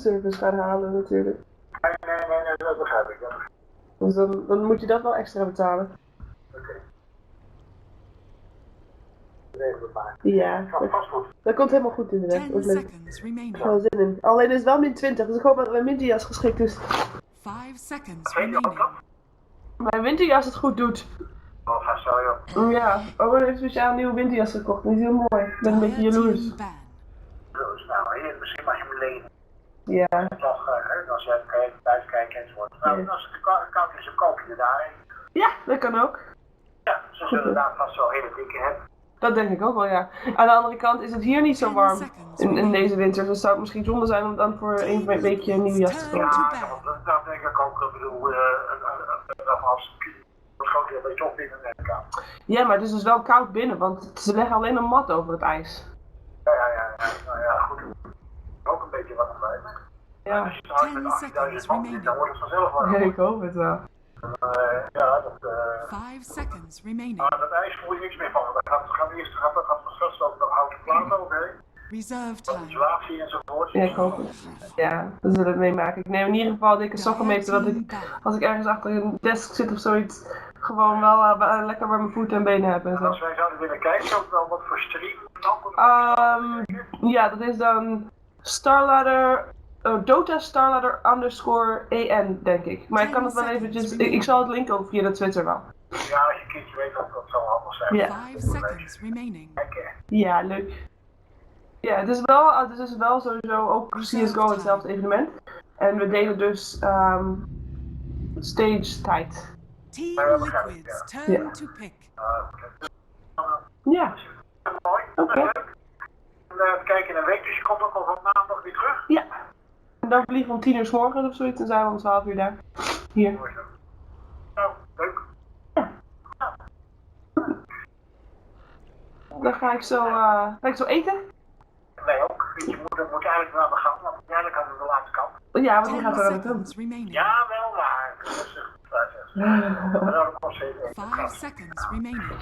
service gaan halen natuurlijk. Nee, dat begrijp ik. Dus dan moet je dat wel extra betalen. Oké. Regel het maar. Ja, Vast goed. dat komt helemaal goed inderdaad. 10 Dat is leuk. seconds remaining. Ik heb er wel zin in. Alleen is het wel min 20, dus ik hoop dat mijn winterjas geschikt is. 5 seconds Weet je wat remaining. dat? Mijn winterjas het goed doet. Oh, ga zo joh. Ja, Owen heeft speciaal een nieuwe winterjas gekocht. Die is heel mooi. Ik ben een beetje jaloers. Team ban. Dus nou, hier, misschien mag je hem lenen. Ja. Toch, als jij thuis kijkt enzovoort. Nou, Ja. als het koud is, dan koop je er daarin. Ja, dat kan ook. Ja, ze zullen daar vast wel hele dikke hebben. Dat denk ik ook wel, ja. Aan de andere kant is het hier niet zo warm in deze winter. Dus zou het misschien zonde zijn om dan voor een weekje een nieuwe jas te kopen. Ja, dat denk ik ook. Ik bedoel, als het schoot een beetje op in de netkamer. Ja, maar het is dus wel koud binnen, want ze leggen alleen een mat over het ijs. Ja. Nou ja, goed. Ook een beetje wat erbij. Ja, Als je trouwens met 18.000 man zit, dan wordt het vanzelf warm. ja ik hoop het wel. Ja, dat... 5 seconds remaining. Maar dat ijs voel je niks meer van. Dat gaat eerst vast over dat houten plaat overheen. Reserve Van time. isolatie enzovoort. Ja, ik hoop het. Ja, we zullen het meemaken. Ik neem in ieder geval dikke sokken mee, zodat ik, als ik ergens achter een desk zit of zoiets, gewoon wel lekker bij mijn voeten en benen heb en En zo. als wij zouden willen kijken, zou het wel wat voor stream Ja, dat is dan Dota Starladder _EN, denk ik. Maar ik kan het wel eventjes, ik zal het linken ook via de Twitter wel. Ja, als je een kindje weet, dat zou handig zijn. Ja. 5 seconds remaining. Kijk, Ja, leuk. Ja, het is wel sowieso ook CSGO hetzelfde evenement. En we delen dus stage tijd. Team Liquids turn to pick. Ja, mooi. oké. Leuk. Even kijken in een week, dus je komt ook al van maandag weer terug. Ja. En dan vliegen we om 10 uur 's morgens of zoiets en zijn we om 12 uur daar. Hier. Mooi zo. Nou, leuk. Dan ga ik zo eten. Wij ook. Je moet eigenlijk wel aan de gang, want uiteindelijk hadden we de laatste kant. Ja, want die 10 gaat er aan de seconds remaining. Ja, wel waar. Dat is maar dat kost 5 seconds remaining.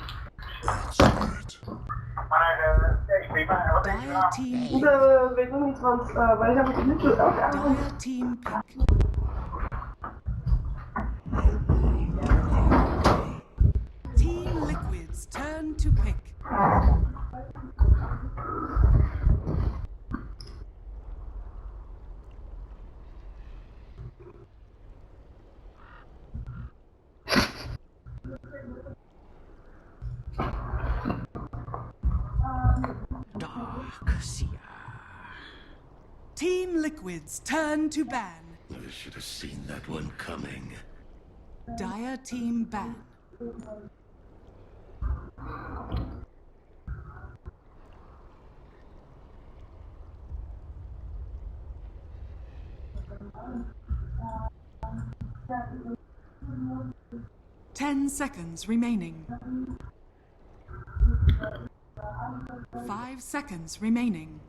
Maar deze prima. Dire team. Dat weet ik nog niet, want wij zijn tot nu toe elke avond. Dire team pick. Team Liquids turn to pick. Team Liquids turn to ban. I should have seen that one coming. Dire team ban. Ten seconds remaining. 5 seconds remaining.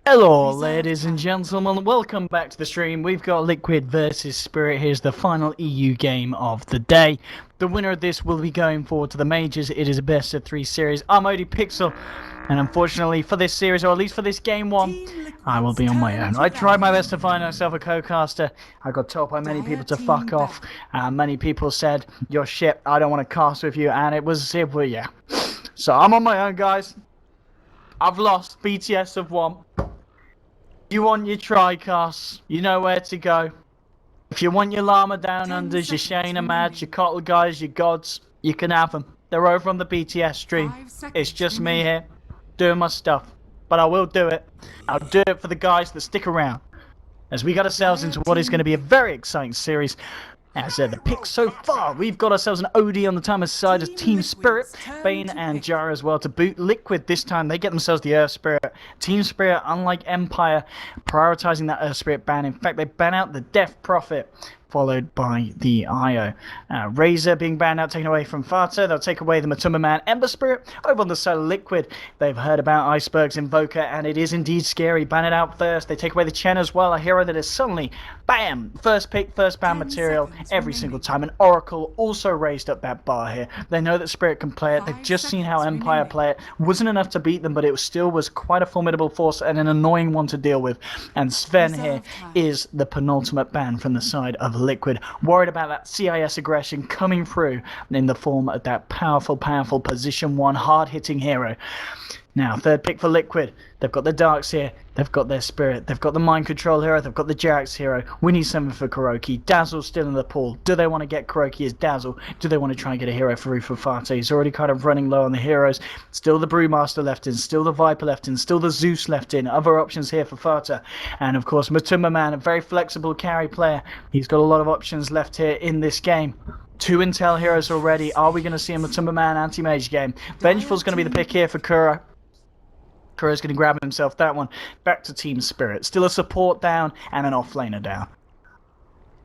Hello, ladies and gentlemen. Welcome back to the stream. We've got Liquid versus Spirit. Here's the final EU game of the day. The winner of this will be going forward to the majors. It is a best of 3 series. I'm Odie Pixel, and unfortunately for this series, or at least for this game 1, I will be on my own. I tried my best to find myself a co-caster. I got told by many people to fuck off. Many people said, "You're shit. I don't want to cast with you," and it was yeah. So I'm on my own, guys. I've lost. BTS have won. You want your tricasts, you know where to go. If you want your Llama Down Unders, your Shayna Mads, your Cottle Guys, your Gods, you can have them. They're over on the BTS stream. It's just me here, doing my stuff. But I will do it. I'll do it for the guys that stick around. As we got ourselves into what is going to be a very exciting series. As the picks so far, we've got ourselves an OD on the Timer's side as Team Spirit, Bane and Jara as well to boot. Liquid this time, they get themselves the Earth Spirit. Team Spirit, unlike Empire, prioritising that Earth Spirit ban. In fact, they ban out the Death Prophet. followed by the IO. Razor being banned out, taken away from Fata. They'll take away the Matuma Man Ember Spirit. Over on the side of Liquid, they've heard about Iceberg's Invoker, and it is indeed scary. Ban it out first. They take away the Chen as well, a hero that is suddenly, bam, first pick, first ban material every single time. And Oracle also raised up that bar here. They know that Spirit can play it. They've just seen how Empire play it. Wasn't enough to beat them, but it still was quite a formidable force and an annoying one to deal with. And Sven here is the penultimate ban from the side of Liquid. Worried about that CIS aggression coming through in the form of that powerful position 1 hard-hitting hero. Now, third pick for Liquid. They've got the Darks here. They've got their Spirit. They've got the Mind Control hero. They've got the Jax hero. We need something for Kuroki. Dazzle's still in the pool. Do they want to get Kuroki as Dazzle? Do they want to try and get a hero for Rufa Fata? He's already kind of running low on the heroes. Still the Brewmaster left in. Still the Viper left in. Still the Zeus left in. Other options here for Fata. And of course, Matuma Man, a very flexible carry player. He's got a lot of options left here in this game. 2 Intel heroes already. Are we going to see a Matuma Man anti-mage game? Vengeful's going to be the pick here for Kuro. Kuro's going to grab himself that one. Back to Team Spirit. Still a support down and an offlaner down.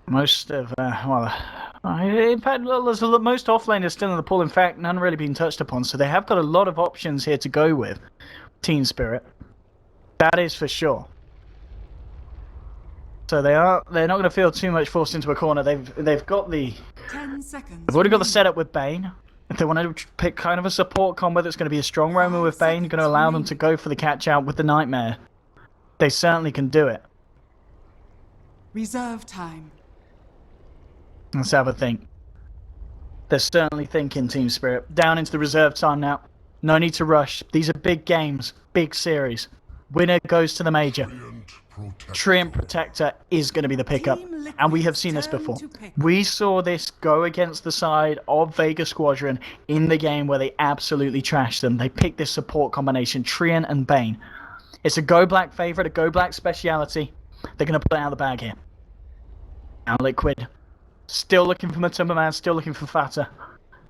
Most of, in fact, most offlaners still in the pool. In fact, none really being touched upon. So they have got a lot of options here to go with. Team Spirit. That is for sure. So they're not going to feel too much forced into a corner. They've got the 10 seconds. They've already got the setup with Bane. If they want to pick kind of a support combo that's going to be a strong roamer with Bane, going to allow them to go for the catch out with the Nightmare, they certainly can do it. Reserve time. Let's have a think. They're certainly thinking, Team Spirit. Down into the reserve time now. No need to rush. These are big games, big series. Winner goes to the major. Treant Protector is going to be the pickup, and we have seen this before. We saw this go against the side of Vega Squadron in the game where they absolutely trashed them. They picked this support combination, Treant and Bane. It's a Go Black favorite, a Go Black speciality. They're going to put it out of the bag here. Now Liquid, still looking for Matuma Man, still looking for Fata.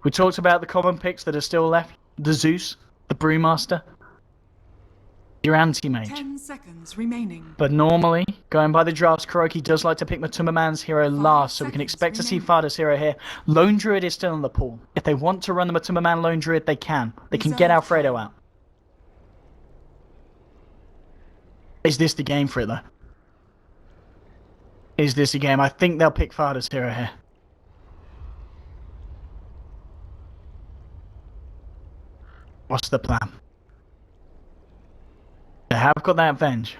We talked about the common picks that are still left. The Zeus, the Brewmaster, your anti-mage. 10 seconds remaining. But normally, going by the drafts, Kuroki does like to pick Matuma Man's hero last, so we can expect to see Fata's hero here. Lone Druid is still in the pool. If they want to run the Matuma Man Lone Druid, they can. They can get Alfredo out. Is this the game for it, though? Is this a game? I think they'll pick Fata's hero here. What's the plan? They have got that Venge.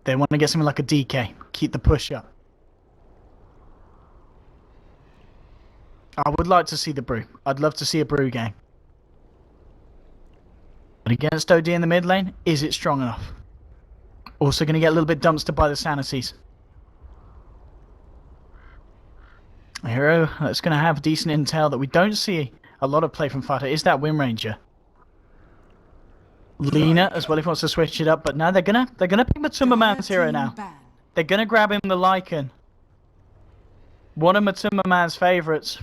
They want to get something like a DK. Keep the push up. I would like to see the Brew. I'd love to see a Brew game. But against OD in the mid lane, is it strong enough? Also going to get a little bit dumpstered by the Sanities. A hero that's going to have decent intel that we don't see a lot of play from Fata is that Wind Ranger. Lena as well if he wants to switch it up, but now they're gonna pick Matuma Man's hero now. They're gonna grab him the Lycan. One of Matuma Man's favourites.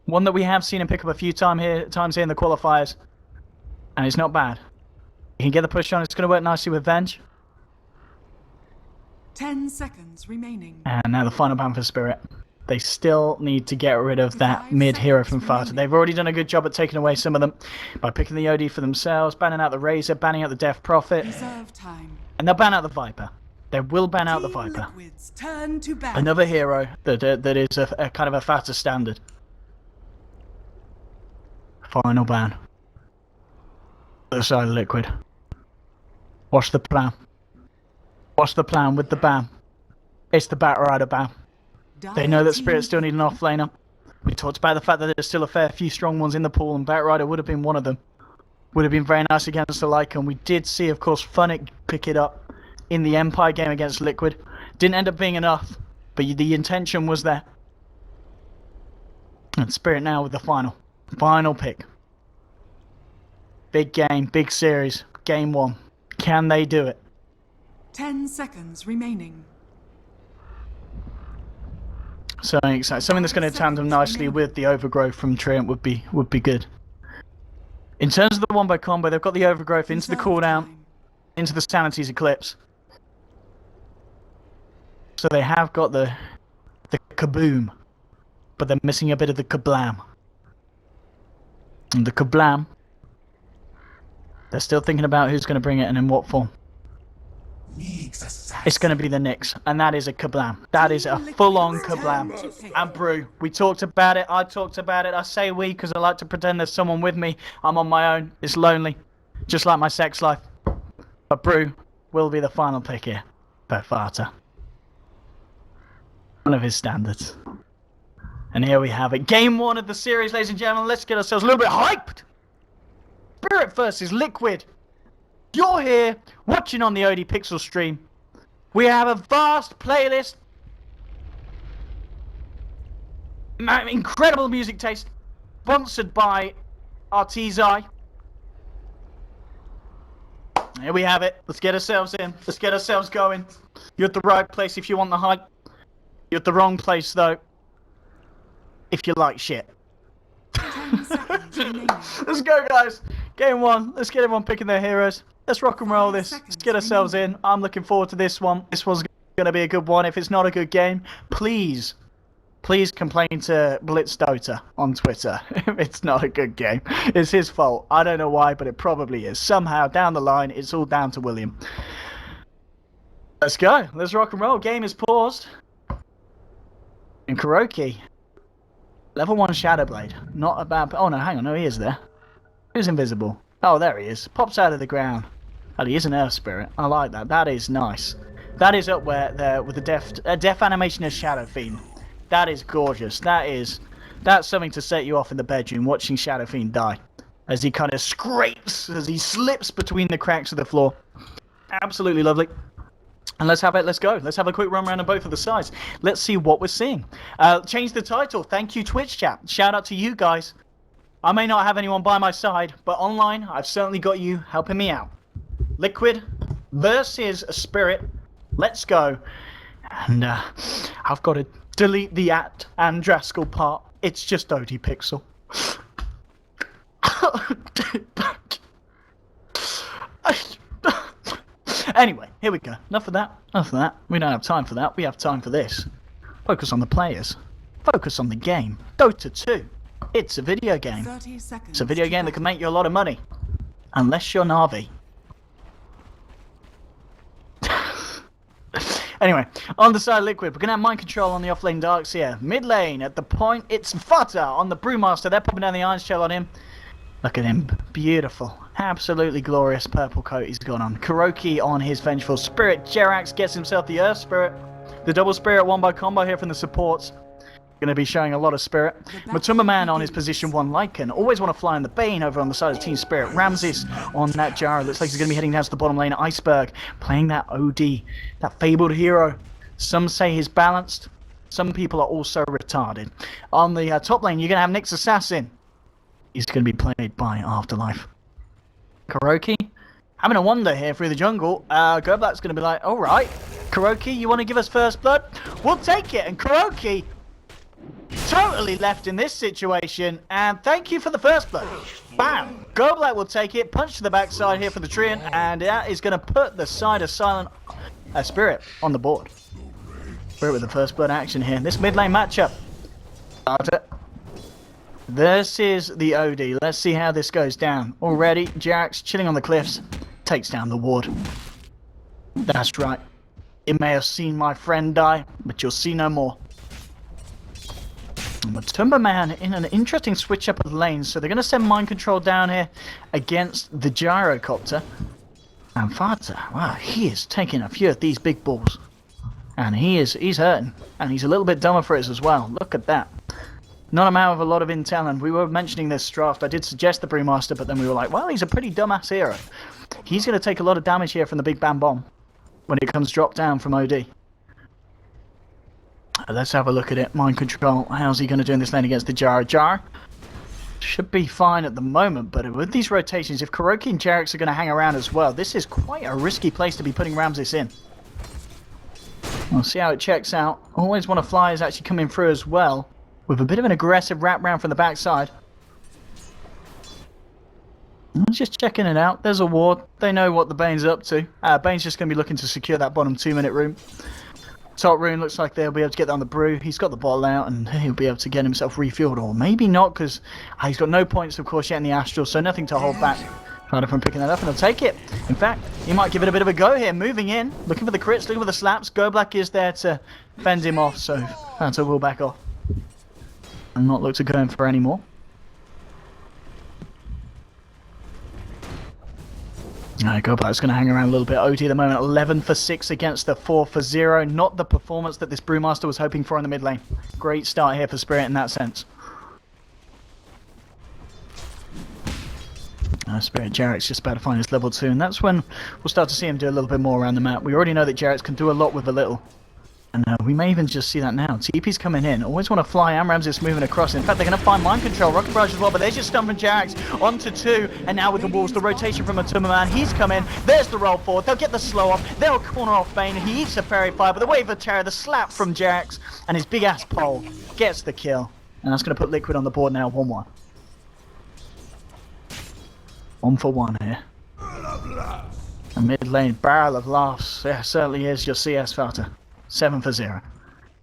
One that we have seen him pick up a few times here in the qualifiers. And it's not bad. He can get the push on, it's gonna work nicely with Venge. 10 seconds remaining. And now the final ban for Spirit. They still need to get rid of that mid-hero from Fata. They've already done a good job at taking away some of them by picking the OD for themselves, banning out the Razor, banning out the Death Prophet. And they'll ban out the Viper. They will ban out the Viper. Another hero that is a kind of a Fata standard. Final ban. Other side of Liquid. What's the plan? What's the plan with the ban? It's the Bat Rider ban. They know that Spirit still need an offlaner. We talked about the fact that there's still a fair few strong ones in the pool, and Bat Rider would have been one of them. Would have been very nice against the Lycan. We did see, of course, Funnick pick it up in the Empire game against Liquid. Didn't end up being enough, but the intention was there. And Spirit now with the final pick. Big game, big series, game 1. Can they do it? 10 seconds remaining. Something exciting. Something that's going to tandem nicely with the Overgrowth from Treant would be good. In terms of the one by combo, they've got the Overgrowth into the cooldown, into the Sanity's Eclipse. So they have got the kaboom. But they're missing a bit of the kablam. And the kablam, they're still thinking about who's going to bring it and in what form. It's going to be the Knicks, and that is a kablam. That is a full-on kablam. And Brew, we talked about it, I talked about it, I say we because I like to pretend there's someone with me. I'm on my own, it's lonely, just like my sex life. But Brew will be the final pick here, per Farter. One of his standards. And here we have it. Game 1 of the series, ladies and gentlemen. Let's get ourselves a little bit hyped. Spirit versus Liquid. You're here watching on the OD Pixel stream. We have a vast playlist. Incredible music taste. Sponsored by Artesi. Here we have it. Let's get ourselves in. Let's get ourselves going. You're at the right place if you want the hype. You're at the wrong place though, if you like shit. 10 seconds remaining. Let's go, guys. Game 1. Let's get everyone picking their heroes. Let's rock and roll this. Let's get ourselves in. I'm looking forward to this one. This one's going to be a good one. If it's not a good game, please complain to Blitz Dota on Twitter if it's not a good game. It's his fault. I don't know why, but it probably is. Somehow, down the line, it's all down to William. Let's go. Let's rock and roll. Game is paused. And Kuroki. Level 1 Shadowblade. Not a bad... Oh, no, hang on. No, he is there. Who's invisible? Oh, there he is. Pops out of the ground. Oh, he is an Earth Spirit. I like that. That is nice. That is up there with the death animation of Shadow Fiend. That is gorgeous. That's something to set you off in the bedroom, watching Shadow Fiend die. As he kind of scrapes, as he slips between the cracks of the floor. Absolutely lovely. And let's have it, let's go. Let's have a quick run around on both of the sides. Let's see what we're seeing. Change the title. Thank you, Twitch chat. Shout out to you guys. I may not have anyone by my side, but online, I've certainly got you helping me out. Liquid versus Spirit. Let's go. And I've got to delete the at and Draskell part. It's just OD Pixel. Anyway, here we go. Enough of that. Enough of that. We don't have time for that. We have time for this. Focus on the players. Focus on the game. Dota 2. It's a video game. 30 seconds. It's a video game that can make you a lot of money. Unless you're Na'Vi. Anyway, on the side of Liquid, we're going to have mind control on the offlane Darks here. Mid lane, at the point, it's Fata on the Brewmaster. They're popping down the Iron Shell on him. Look at him. Beautiful. Absolutely glorious purple coat he's got on. Kuroki on his Vengeful Spirit. Jerax gets himself the Earth Spirit. The double Spirit 1 by combo here from the supports. Going to be showing a lot of Spirit. Matumba Man on his position 1 Lycan. Always want to fly in the Bane over on the side of Team Spirit. Ramses on that Jara. Looks like he's going to be heading down to the bottom lane. Iceberg playing that OD. That fabled hero. Some say he's balanced. Some people are also retarded. On the top lane, you're going to have Nyx Assassin. He's going to be played by Afterlife. Kuroki. Having a wander here through the jungle. Goblat's going to be like, alright. Kuroki, you want to give us first blood? We'll take it. And Kuroki... totally left in this situation, and thank you for the first blood. Bam! Goblet will take it, punch to the backside here for the Treant, and that is going to put the side of Silent Spirit on the board. Spirit with the first blood action here. This mid lane matchup. This is the OD. Let's see how this goes down. Already, Jerax chilling on the cliffs, takes down the ward. That's right. You may have seen my friend die, but you'll see no more. Matumba Man in an interesting switch up of lanes, so they're going to send mind control down here against the gyrocopter. And Fata, wow, he is taking a few of these big balls, and he's hurting, and he's a little bit dumber for it as well. Look at that. Not a man with a lot of intel, and we were mentioning this draft. I did suggest the Brewmaster, but then we were like, well, he's a pretty dumbass hero. He's going to take a lot of damage here from the Big Bam Bomb when it comes drop down from OD. Let's have a look at it. Mind control. How's he going to do in this lane against the Jar? Jar should be fine at the moment, but with these rotations, if Kuroki and Jerax are going to hang around as well, this is quite a risky place to be putting Ramses in. We'll see how it checks out. Always want to fly is actually coming through as well, with a bit of an aggressive wrap round from the backside. Just checking it out. There's a ward. They know what the Bane's up to. Bane's just going to be looking to secure that bottom 2-minute room. Top rune looks like they'll be able to get that on the brew. He's got the bottle out and he'll be able to get himself refueled, or maybe not, because he's got no points, of course, yet in the Astral, so nothing to hold back Fada from picking that up, and he'll take it. In fact, he might give it a bit of a go here, moving in, looking for the crits, looking for the slaps. Go Black is there to fend him off, so Fada will back off and not look to go in for any more. Alright, Go Black's going to hang around a little bit. OD at the moment, 11 for 6 against the 4 for 0. Not the performance that this Brewmaster was hoping for in the mid lane. Great start here for Spirit in that sense. Spirit Jarrett's just about to find his level 2, and that's when we'll start to see him do a little bit more around the map. We already know that Jarrett's can do a lot with a little. And we may even just see that now. TP's coming in. Always want to fly. Ramses moving across. In fact, they're going to find Mind Control. Rocket Barrage as well. But there's just stun from Jarrett's onto 2. And now with the walls, the rotation from Atumaman. He's come in. There's the roll forward. They'll get the slow off. They'll corner off Bane. He eats a Fairy Fire. But the wave of terror, the slap from Jarrett's. And his big ass pole gets the kill. And that's going to put Liquid on the board now. 1-1. 1 for 1 here. A mid lane barrel of laughs. Yeah, certainly is your CS Fata. 7 for 0.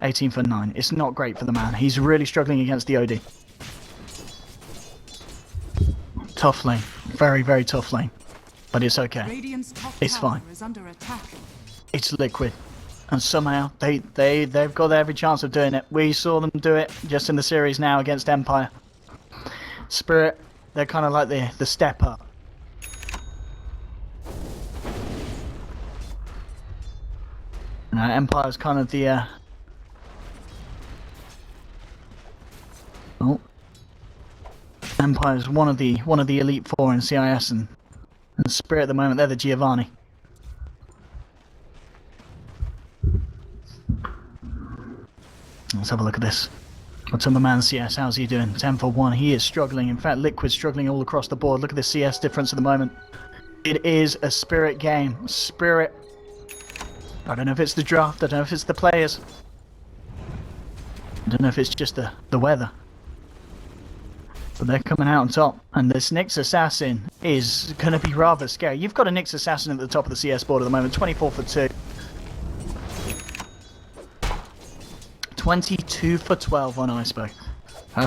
18 for 9. It's not great for the man. He's really struggling against the OD. Tough lane. Very, very tough lane. But it's okay. It's fine. It's Liquid. And somehow they've got every chance of doing it. We saw them do it just in the series now against Empire. Spirit, they're kind of like the step up. Empire's kind of the Empire's one of the elite 4 in CIS, and Spirit at the moment they're the Giovanni. Let's have a look at this. What's on the man CS? How's he doing? 10 for 1. He is struggling. In fact, Liquid's struggling all across the board. Look at the CS difference at the moment. It is a Spirit game. Spirit. I don't know if it's the draft, I don't know if it's the players. I don't know if it's just the weather. But they're coming out on top. And this Nyx Assassin is going to be rather scary. You've got a Nyx Assassin at the top of the CS board at the moment. 24 for 2. 22 for 12 on Iceberg.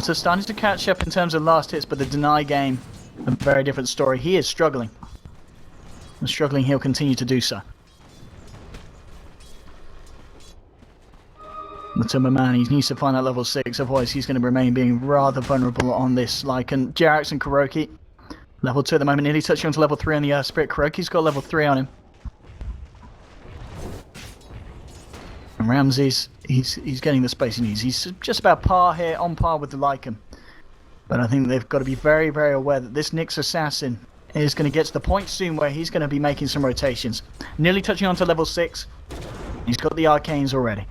So starting to catch up in terms of last hits, but the Deny game, a very different story. He is struggling. And struggling, he'll continue to do so. The Timberman, he needs to find that level 6, otherwise he's going to remain being rather vulnerable on this. Like, and Jarrett's and Kuroki, level 2 at the moment, nearly touching on to level 3 on the Spirit. Kuroki's got level 3 on him. And Ramses, he's getting the space he needs. He's just about par here, on par with the Lycan. But I think they've got to be very, very aware that this Nyx Assassin is going to get to the point soon where he's going to be making some rotations. Nearly touching on to level 6. He's got the Arcanes already.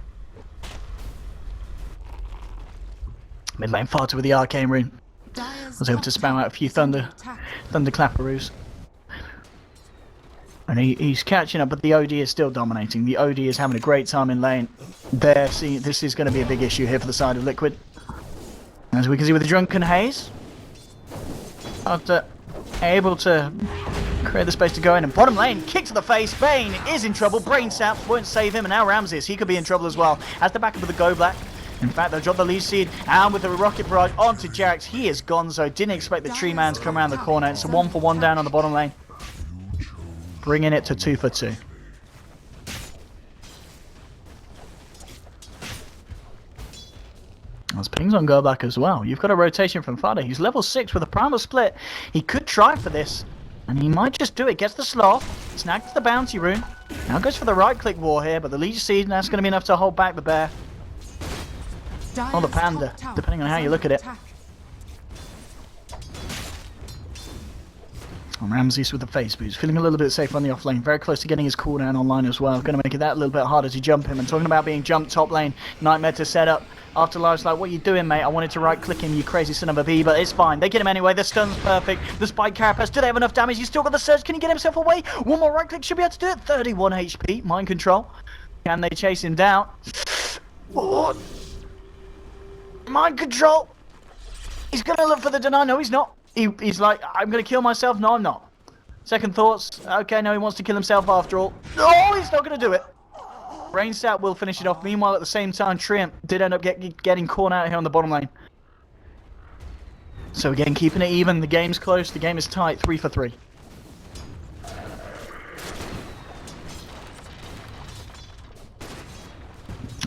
Mid lane Fata with the Arcane Rune. Was able to spam out a few Thunder Clapperoos. And he's catching up, but the OD is still dominating. The OD is having a great time in lane. This is going to be a big issue here for the side of Liquid. As we can see with the Drunken Haze. After able to create the space to go in, and bottom lane, kick to the face. Bane is in trouble. Brain Saps won't save him, and now Ramses, he could be in trouble as well. As the backup of the Go Black. In fact, they'll drop the lead seed, and with the Rocket Barrage onto Jarrett's, he is gonzo. Didn't expect the Tree Man to come around the corner. It's a 1 for 1 down on the bottom lane. Bringing it to 2 for 2. There's pings on Go Back as well. You've got a rotation from Fada. He's level 6 with a primal split. He could try for this, and he might just do it. Gets the sloth, snags the bounty rune. Now goes for the right click war here, but the lead seed, and that's going to be enough to hold back the bear. Or the panda, depending on how you look at it. And Ramses with the face boost, feeling a little bit safer on the off lane, very close to getting his cooldown online as well. Going to make it that a little bit harder to jump him. And talking about being jumped top lane, Nightmare to set up. Afterlife's like, what are you doing, mate? I wanted to right click him, you crazy son of a bee, but it's fine. They get him anyway. The stun's perfect. The spike carapace, do they have enough damage? He's still got the surge. Can he get himself away? One more right click should be able to do it. 31 HP, mind control. Can they chase him down? Oh. Mind control! He's gonna look for the deny. No, he's not. He's like, I'm gonna kill myself. No, I'm not. Second thoughts. Okay, no, he wants to kill himself after all. No, he's not gonna do it. Rainstat will finish it off. Meanwhile, at the same time, Triumph did end up getting caught out here on the bottom lane. So again, keeping it even. The game's close. The game is tight. 3 for 3.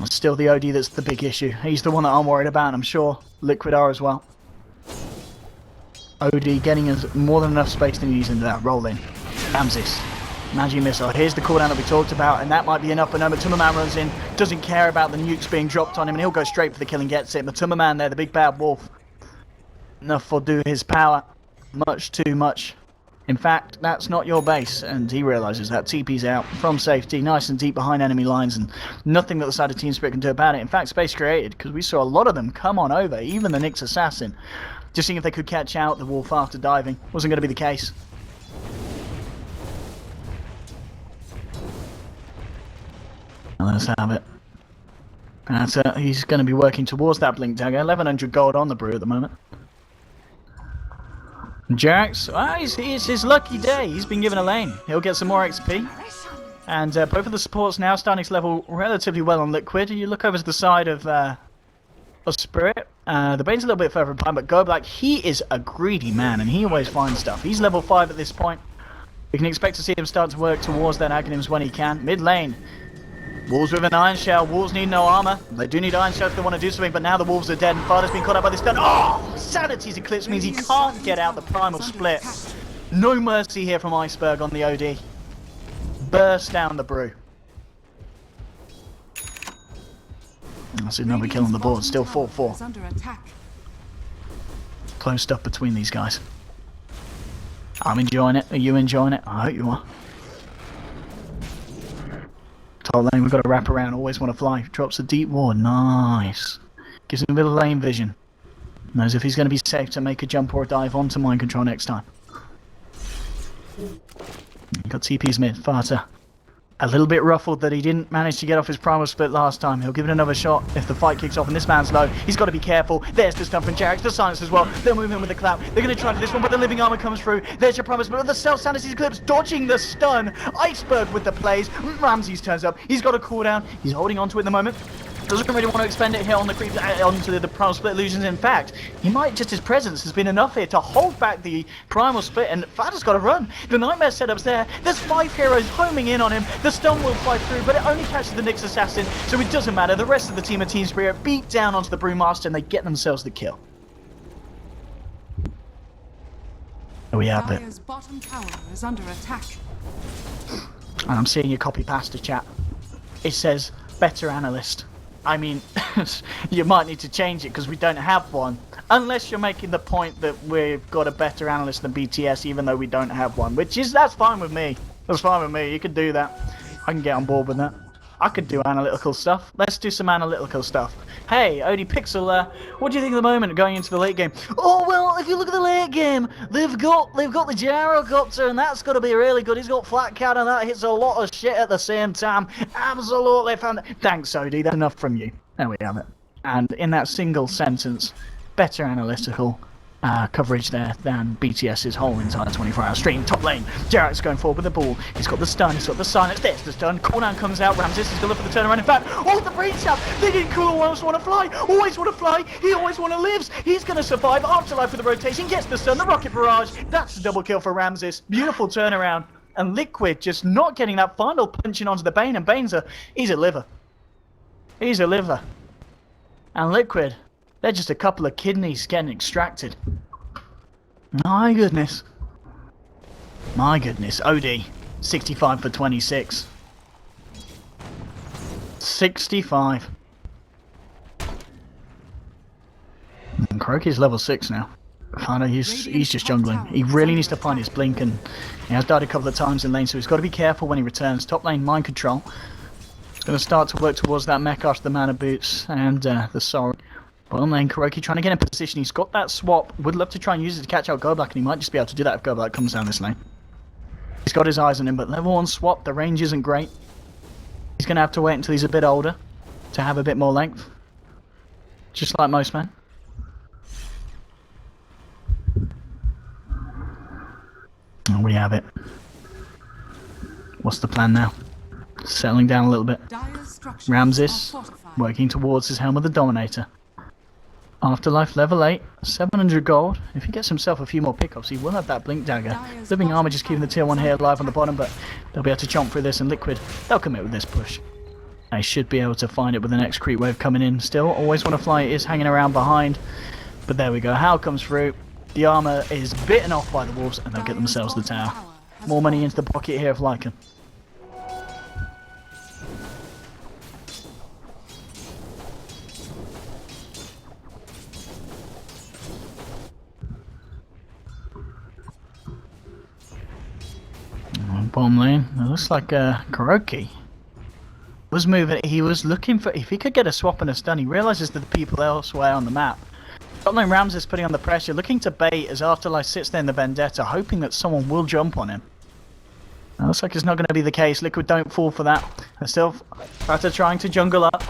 Still the OD that's the big issue. He's the one that I'm worried about, and I'm sure Liquid are as well. OD getting us more than enough space to use into that. Roll in. Ramses. Magic Missile. Here's the cooldown that we talked about, and that might be enough. But no, Matuma runs in. Doesn't care about the nukes being dropped on him, and he'll go straight for the kill and gets it. Matuma there, the big bad wolf. Enough will do his power. Much too much. In fact, that's not your base, and he realises that. TP's out from safety, nice and deep behind enemy lines, and nothing that the side of Team Spirit can do about it. In fact, space created, because we saw a lot of them come on over, even the Nyx Assassin. Just seeing if they could catch out the wolf after diving. Wasn't going to be the case. Let's have it. That's he's going to be working towards that Blink Dagger. 1100 gold on the brew at the moment. Jax, it's his lucky day. He's been given a lane. He'll get some more XP. And both of the supports now starting to level relatively well on Liquid. You look over to the side of Spirit. The Bane's a little bit further behind, but Goblack, he is a greedy man, and he always finds stuff. He's level 5 at this point. We can expect to see him start to work towards that Aghanims when he can. Mid lane. Wolves with an Iron Shell. Wolves need no armor. They do need Iron Shell if they want to do something, but now the Wolves are dead and Father's been caught up by this stun. Oh! Sanity's Eclipse means he can't get out the Primal Split. No mercy here from Iceberg on the OD. Burst down the brew. That's another kill on the board. Still 4-4. Close stuff between these guys. I'm enjoying it. Are you enjoying it? I hope you are. Top lane, we've got to wrap around, always want to fly. Drops a deep ward, nice. Gives him a bit of lane vision. Knows if he's going to be safe to make a jump or a dive onto mind control next time. Got TP's mid, Farter. A little bit ruffled that he didn't manage to get off his primal split last time. He'll give it another shot if the fight kicks off, and this man's low. He's got to be careful. There's the stun from Jarex, the silence as well. They'll move in with the clap. They're going to try for this one, but the living armor comes through. There's your primal split. The self-sanity's Eclipse dodging the stun. Iceberg with the plays. Ramses turns up. He's got a cooldown. He's holding on to it at the moment. Doesn't really want to expend it here on the creep onto the primal split illusions. In fact, he might just his presence has been enough here to hold back the primal split, and Fada's got to run. The nightmare setup's there. There's 5 heroes homing in on him. The stun will fly through, but it only catches the Nyx Assassin, so it doesn't matter. The rest of the team of Team Spirit beat down onto the Brewmaster, and they get themselves the kill. There we have it. Bottom tower is under attack. And I'm seeing you copy past the chat. It says better analyst. I mean, you might need to change it because we don't have one. Unless you're making the point that we've got a better analyst than BTS, even though we don't have one. That's fine with me. That's fine with me. You can do that. I can get on board with that. I could do analytical stuff. Let's do some analytical stuff. Hey, OD Pixel, what do you think at the moment going into the late game? Oh, well, if you look at the late game, they've got the Gyrocopter, and that's got to be really good. He's got flat cat, and that hits a lot of shit at the same time. Absolutely fantastic. Thanks, OD. That's enough from you. There we have it. And in that single sentence, better analytical coverage there than BTS's whole entire 24-hour stream. Top lane, Jarek's going forward with the ball. He's got the stun, he's got the silence. There's the stun. Cooldown comes out. Ramses is going to look for the turnaround. In fact, the brain stab. They didn't cool. Always want to fly. Always want to fly. He always want to live. He's going to survive. Afterlife with the rotation. Gets the stun. The rocket barrage. That's the double kill for Ramses. Beautiful turnaround. And Liquid just not getting that final punching onto the Bane. And Bane's he's a liver. He's a liver. And Liquid, they're just a couple of kidneys getting extracted. My goodness. My goodness. OD. 65 for 26. 65. And Croaky's level 6 now. Kinda, he's just jungling. He really needs to find his blink, and he has died a couple of times in lane, so he's got to be careful when he returns. Top lane, mind control. He's going to start to work towards that mech after the mana boots and the sorrow. Bottom lane, Kuroki trying to get in position. He's got that swap. Would love to try and use it to catch out Goblack, and he might just be able to do that if Goblack comes down this lane. He's got his eyes on him, but level 1 swap, the range isn't great. He's going to have to wait until he's a bit older to have a bit more length. Just like most men. And we have it. What's the plan now? Settling down a little bit. Dire's structures Ramses are fortified. working towards his Helm of the Dominator. Afterlife level 8, 700 gold. If he gets himself a few more pickups, he will have that Blink Dagger. Living Armor just keeping the tier 1 here alive on the bottom, but they'll be able to jump through this, and Liquid, they'll commit with this push. They should be able to find it with the next creep wave coming in. Still, always want to fly, it is hanging around behind. But there we go, Howl comes through. The armor is bitten off by the wolves, and they'll get themselves the tower. More money into the pocket here of Lycan. Bomb lane. It looks like Kuroki was moving. He was looking for, if he could get a swap and a stun. He realizes that the people elsewhere on the map. Top lane Ramses putting on the pressure, looking to bait as Afterlife sits there in the Vendetta, hoping that someone will jump on him. It looks like it's not going to be the case. Liquid don't fall for that. They're still trying to jungle up.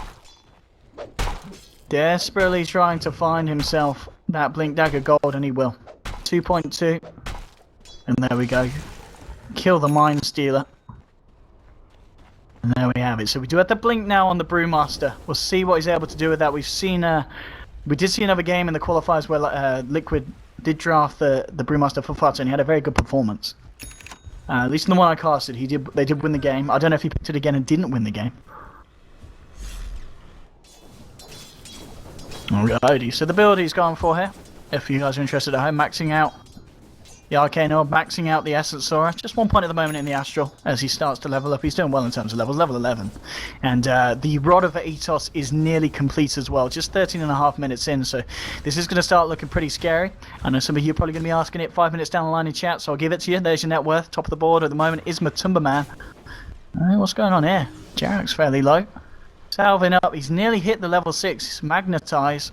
Desperately trying to find himself that Blink Dagger gold, and he will. 2.2. And there we go. Kill the Mind Stealer. And there we have it. So we do have the blink now on the Brewmaster. We'll see what he's able to do with that. We've seen, we did see another game in the qualifiers where Liquid did draft the Brewmaster for Flutter, and he had a very good performance. At least in the one I casted, they did win the game. I don't know if he picked it again and didn't win the game. Alrighty, so the build he's going for here, if you guys are interested at home, maxing out the Arcane Orb, maxing out the Essence Aura. Just 1 point at the moment in the Astral as he starts to level up. He's doing well in terms of levels, level 11. And the Rod of Ethos is nearly complete as well, just 13.5 minutes in, so this is going to start looking pretty scary. I know some of you are probably going to be asking it 5 minutes down the line in chat, so I'll give it to you. There's your net worth. Top of the board at the moment is Matumba Man. What's going on here? Jarek's fairly low. Salving up, he's nearly hit the level 6. Magnetize.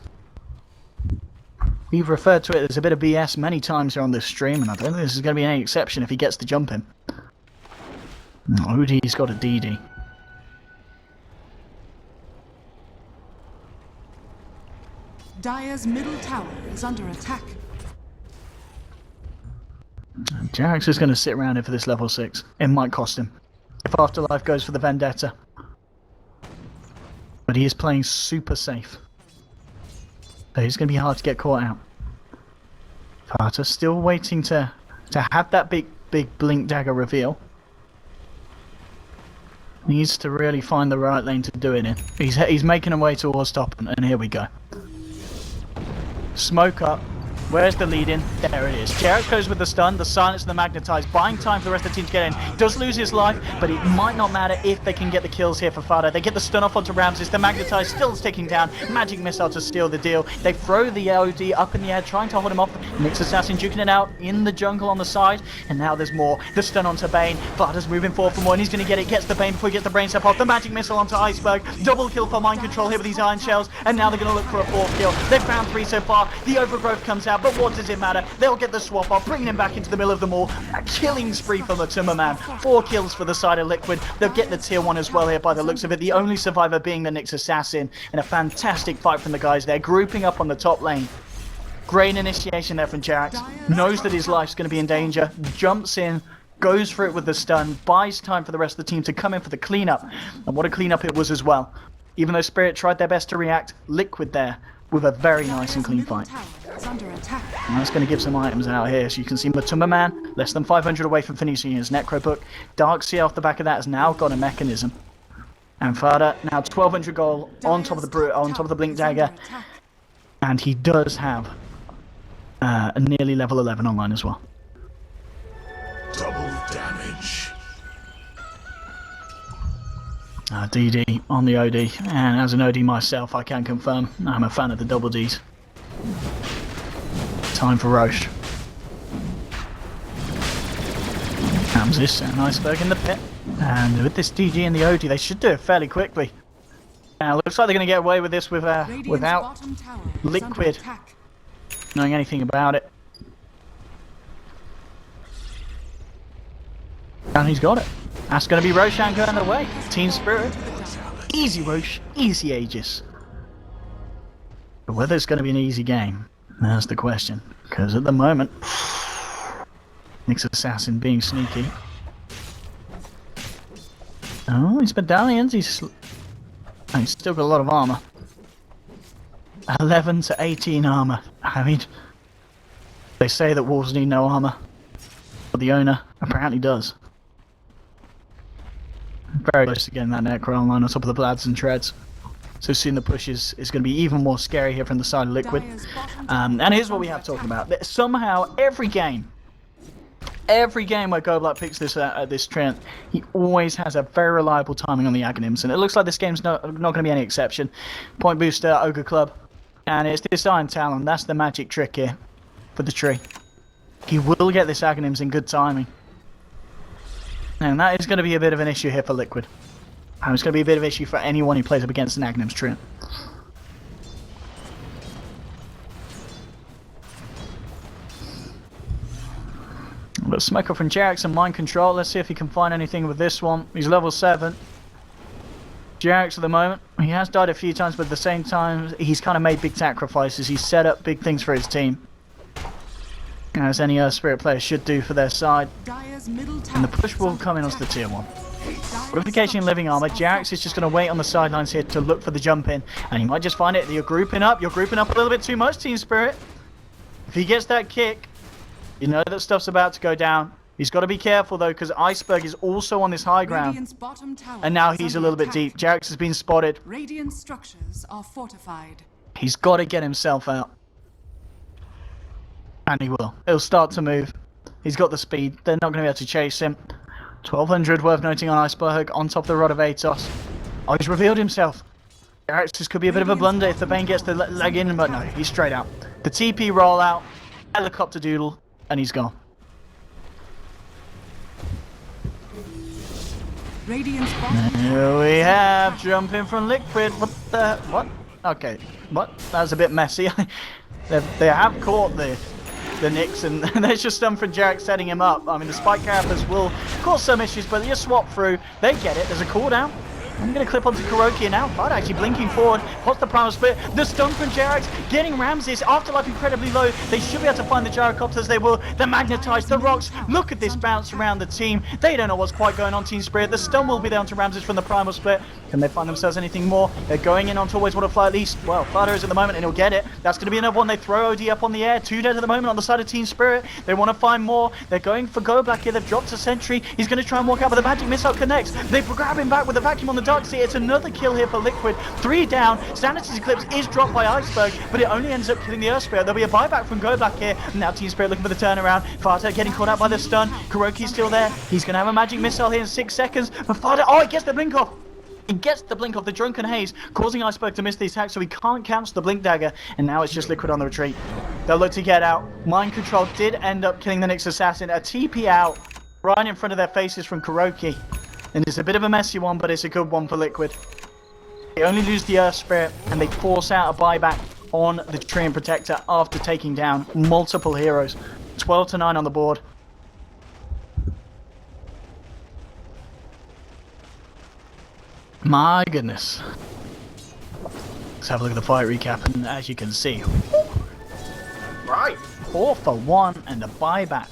We've referred to it as a bit of BS many times here on this stream, and I don't think this is going to be any exception if he gets the jump in. OD's got a DD. Dire's middle tower is under attack. Jarek's just going to sit around here for this level 6. It might cost him if Afterlife goes for the Vendetta. But he is playing super safe. So he's going to be hard to get caught out. Carter still waiting to have that big Blink Dagger reveal. Needs to really find the right lane to do it in. He's making a way towards top, and here we go. Smoke up. Where's the lead in? There it is. Jarek goes with the stun, the silence and the magnetize, buying time for the rest of the team to get in. Does lose his life, but it might not matter if they can get the kills here for Fada. They get the stun off onto Ramses, the magnetize still ticking down, magic missile to steal the deal. They throw the LD up in the air, trying to hold him off. Nyx Assassin duking it out in the jungle on the side, and now there's more. The stun onto Bane. Fada's moving forward for more, and he's going to get it. Gets the Bane before he gets the brain step off. The magic missile onto Iceberg. Double kill for mind control here with these iron shells, and now they're going to look for a 4th kill. They've found 3 so far. The overgrowth comes out, but what does it matter? They'll get the swap off, bringing him back into the middle of them all. A killing spree for Matumba Man. 4 kills for the side of Liquid. They'll get the tier 1 as well here by the looks of it. The only survivor being the Nyx Assassin. And a fantastic fight from the guys there, grouping up on the top lane. Great initiation there from Jax. Knows that his life's going to be in danger. Jumps in, goes for it with the stun, buys time for the rest of the team to come in for the cleanup. And what a cleanup it was as well. Even though Spirit tried their best to react, Liquid there with a very nice and clean fight. And that's going to give some items out here. So you can see Matumba Man, less than 500 away from finishing his Necro Book. Darkseer off the back of that has now got a mechanism. And Fada now 1200 gold on top of the Blink Dagger. And he does have a nearly level 11 online as well. Double damage. DD on the OD, and as an OD myself, I can confirm I'm a fan of the double Ds. Time for Roche. Ramses and Iceberg in the pit, and with this DD and the OD, they should do it fairly quickly. Now, looks like they're going to get away with this without Liquid knowing anything about it. And he's got it. That's going to be Roshan going away. Team Spirit. Easy Roche, easy Aegis. But whether it's going to be an easy game, that's the question. Because at the moment, Nyx Assassin being sneaky. Oh, these medallions. And he's still got a lot of armor. 11 to 18 armor. I mean, they say that wolves need no armor, but the owner apparently does. Very close to getting that Necro online on top of the Blads and Treads. So soon the push is going to be even more scary here from the side of Liquid. And here's what we have talking about. Somehow, every game where Goblat picks this Trent, he always has a very reliable timing on the Aghanims. And it looks like this game's not going to be any exception. Point booster, Ogre Club. And it's this Iron Talon. That's the magic trick here for the tree. He will get this Aghanims in good timing. And that is going to be a bit of an issue here for Liquid. And it's going to be a bit of an issue for anyone who plays up against an Aghanims Trent. But Smoker from Jax and Mind Control. Let's see if he can find anything with this one. He's level 7. Jax at the moment. He has died a few times, but at the same time, he's kind of made big sacrifices. He's set up big things for his team. As any Earth Spirit player should do for their side. And the push will come in onto the tier 1. Purification and living armor. Jax is just going to wait on the sidelines here to look for the jump in. And he might just find it. You're grouping up a little bit too much, Team Spirit. If he gets that kick, you know that stuff's about to go down. He's got to be careful though, because Iceberg is also on this high ground. And now he's a little bit deep. Jax has been spotted. Radiant structures are fortified. He's got to get himself out. And he will. He'll start to move. He's got the speed. They're not going to be able to chase him. 1200 worth noting on Iceberg on top of the Rod of Atos. Oh, he's revealed himself. This could be a bit of a blunder if the Bane gets the leg in, but no, he's straight out. The TP rollout, helicopter doodle, and he's gone. Here we have jumping from Liquid. What? Okay, what? That was a bit messy. They have caught the Nyx, and there's just some from Jarek setting him up. I mean, the spike cappers will cause some issues, but they just swap through. They get it. There's a cooldown. I'm going to clip onto Kuroki now. But actually blinking forward. What's the primal split? The stun from Jarex getting Ramses. Afterlife incredibly low. They should be able to find the gyrocopters. They will. They're magnetized. The rocks. Look at this bounce around the team. They don't know what's quite going on, Team Spirit. The stun will be down to Ramses from the primal split. Can they find themselves anything more? They're going in on Always Want to Fly at least. Well, Flutter is at the moment and he'll get it. That's going to be another one. They throw OD up on the air. 2 dead at the moment on the side of Team Spirit. They want to find more. They're going for Go Black here. They've dropped a sentry. He's going to try and walk out, but the magic missile connects. They grab him back with a vacuum on the dark sea. It's another kill here for Liquid. 3 down. Sanity's Eclipse is dropped by Iceberg, but it only ends up killing the Earth Spirit. There'll be a buyback from Go Black here. Now Team Spirit looking for the turnaround. Farta getting caught out by the stun. Kuroki's still there. He's going to have a magic missile here in 6 seconds. But Farta, oh, he gets the blink off. He gets the blink off the Drunken Haze, causing Iceberg to miss the attack, so he can't cancel the Blink Dagger, and now it's just Liquid on the retreat. They'll look to get out. Mind Control did end up killing the Nyx Assassin. A TP out right in front of their faces from Kuroki. And it's a bit of a messy one, but it's a good one for Liquid. They only lose the Earth Spirit, and they force out a buyback on the Treant Protector after taking down multiple heroes. 12 to 9 on the board. My goodness. Let's have a look at the fight recap, and as you can see, right, 4 for 1 and a buyback.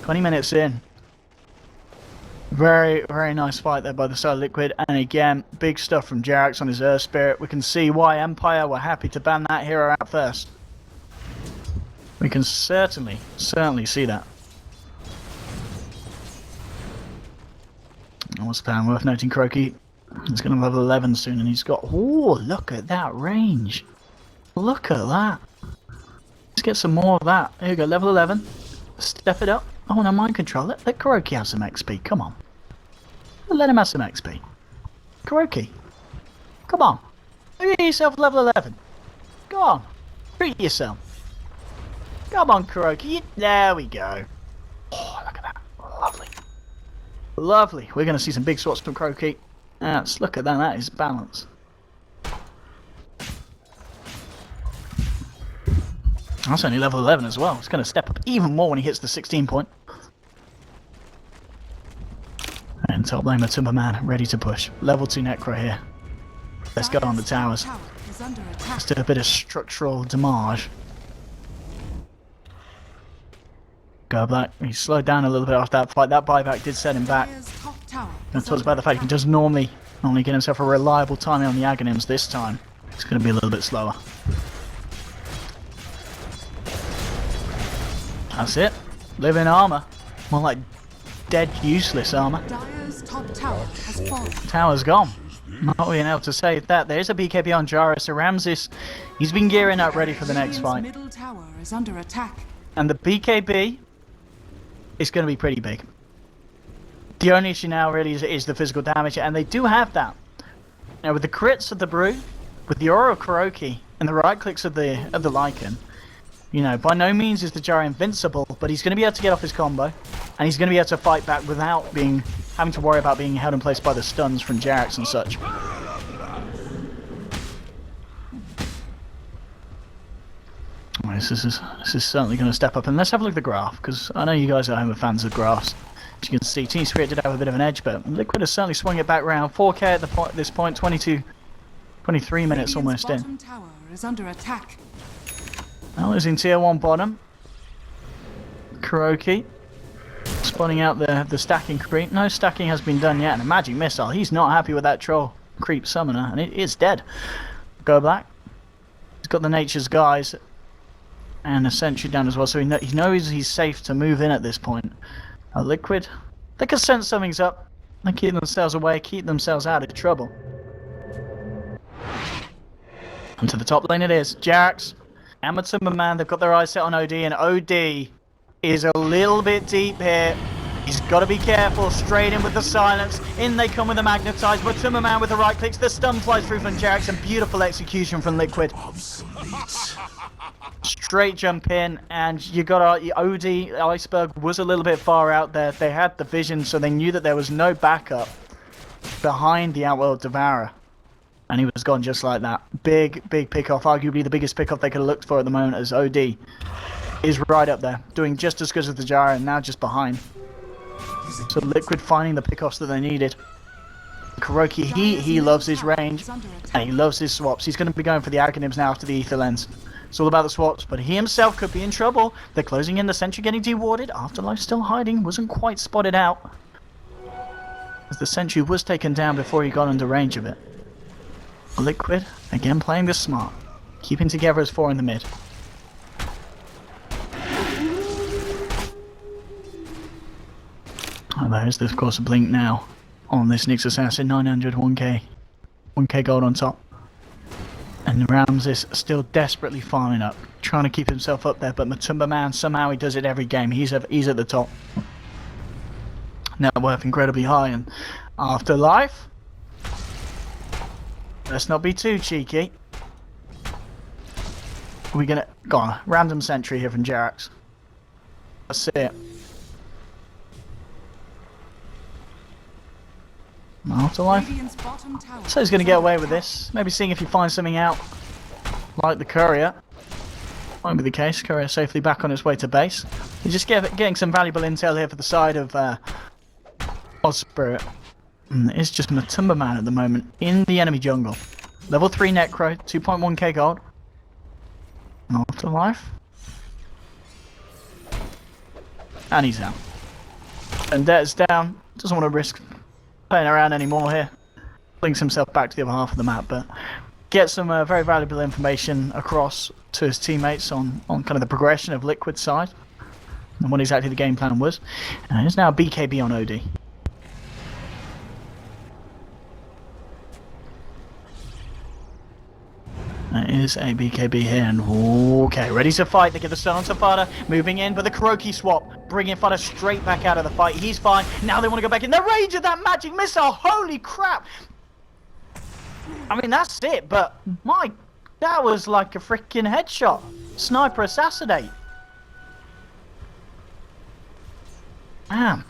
20 minutes in. Very, very nice fight there by the side of Liquid, and again, big stuff from Jarex on his Earth Spirit. We can see why Empire were happy to ban that hero out first. We can certainly see that. What's the plan? Worth noting, Kuroki. He's going to level 11 soon, and he's got... Oh, look at that range. Look at that. Let's get some more of that. Here we go, level 11. Step it up. Oh, no, Mind Control. Let Kuroki have some XP. Come on. Let him have some XP. Kuroki. Come on. Get yourself level 11. Go on. Treat yourself. Come on, Kuroki. There we go. Oh, look at that. Lovely. Lovely. We're going to see some big swaps from Kuroki. Let's look at that. That is balance. That's only level 11 as well. It's going to step up even more when he hits the 16 point. And top laner Timberman ready to push. Level 2 Necro here. Let's go on the towers. Let's do a bit of structural damage. Go Black. He slowed down a little bit after that fight. That buyback did set him back. I talked about the fact he does normally get himself a reliable timing on the Aghanims. This time, it's going to be a little bit slower. That's it. Live in armor. More like dead, useless armor. Dire's top tower has fallen. Tower's gone. Not being able to save that. There's a BKB on Jara, so Ramses, he's been gearing up ready for the next fight. Middle tower is under attack. And the BKB is going to be pretty big. The only issue now really is the physical damage, and they do have that. Now with the crits of the Brew, with the Aura of Kuroki, and the right clicks of the Lycan, you know, by no means is the Jara invincible, but he's going to be able to get off his combo, and he's going to be able to fight back without having to worry about being held in place by the stuns from Jarax and such. Well, this is certainly going to step up, and let's have a look at the graph, because I know you guys at home are fans of graphs. As you can see, Team Spirit did have a bit of an edge, but Liquid has certainly swung it back round. 4K at this point, 23 minutes almost in. Bottom tower is under attack. Now losing tier 1 bottom. Kuroki spawning out the stacking creep. No stacking has been done yet, and a magic missile. He's not happy with that troll creep summoner, and it is dead. Go black. He's got the nature's guys and a sentry down as well, so he knows he's safe to move in at this point. Liquid, they can sense something's up. They keep themselves away, keep themselves out of trouble. And to the top lane it is. Jarax and Matumba, they've got their eyes set on OD, and OD is a little bit deep here. He's got to be careful. Straight in with the silence. In they come with the magnetize. Matumba with the right clicks. The stun flies through from Jarax, and beautiful execution from Liquid. Straight jump in, and you got OD Iceberg was a little bit far out there. They had the vision, so they knew that there was no backup behind the Outworld Devourer, and he was gone just like that. Big pick-off, arguably the biggest pick-off they could have looked for at the moment, as OD is right up there, doing just as good as the Jara, and now just behind. So Liquid finding the pick-offs that they needed. Kuroki, he loves his range, and he loves his swaps. He's going to be going for the Aghanims now after the Ether Lens. It's all about the swaps, but he himself could be in trouble. They're closing in, the sentry getting dewarded. Afterlife still hiding, wasn't quite spotted out, as the sentry was taken down before he got under range of it. Liquid, again playing this smart, keeping together as 4 in the mid. Oh, there's of course a blink now on this Nyx Assassin, 900, 1k gold on top. And Ramses still desperately farming up, trying to keep himself up there, but Matumba somehow he does it every game. He's at the top. Net worth incredibly high, and Afterlife. Let's not be too cheeky. We're gonna go on, random sentry here from Jarax. That's it. Afterlife. So he's going to get away with this. Maybe seeing if he finds something out, like the courier. Won't be the case. Courier safely back on its way to base. He's just getting some valuable intel here for the side of Ozspirit. It's just Matumba at the moment in the enemy jungle. Level 3 Necro, 2.1k gold. Afterlife. And he's out. And Dett's down. Doesn't want to risk playing around anymore here. Links himself back to the other half of the map, but gets some very valuable information across to his teammates on kind of the progression of Liquid's side and what exactly the game plan was. And it's now BKB on OD. That is a BKB here, and okay, ready to fight. They get the stun on Fada, moving in, but the Kuroki swap, bringing Fada straight back out of the fight. He's fine. Now they want to go back in the range of that magic missile. Holy crap! I mean, that's it, but that was like a freaking headshot. Sniper assassinate. Damn.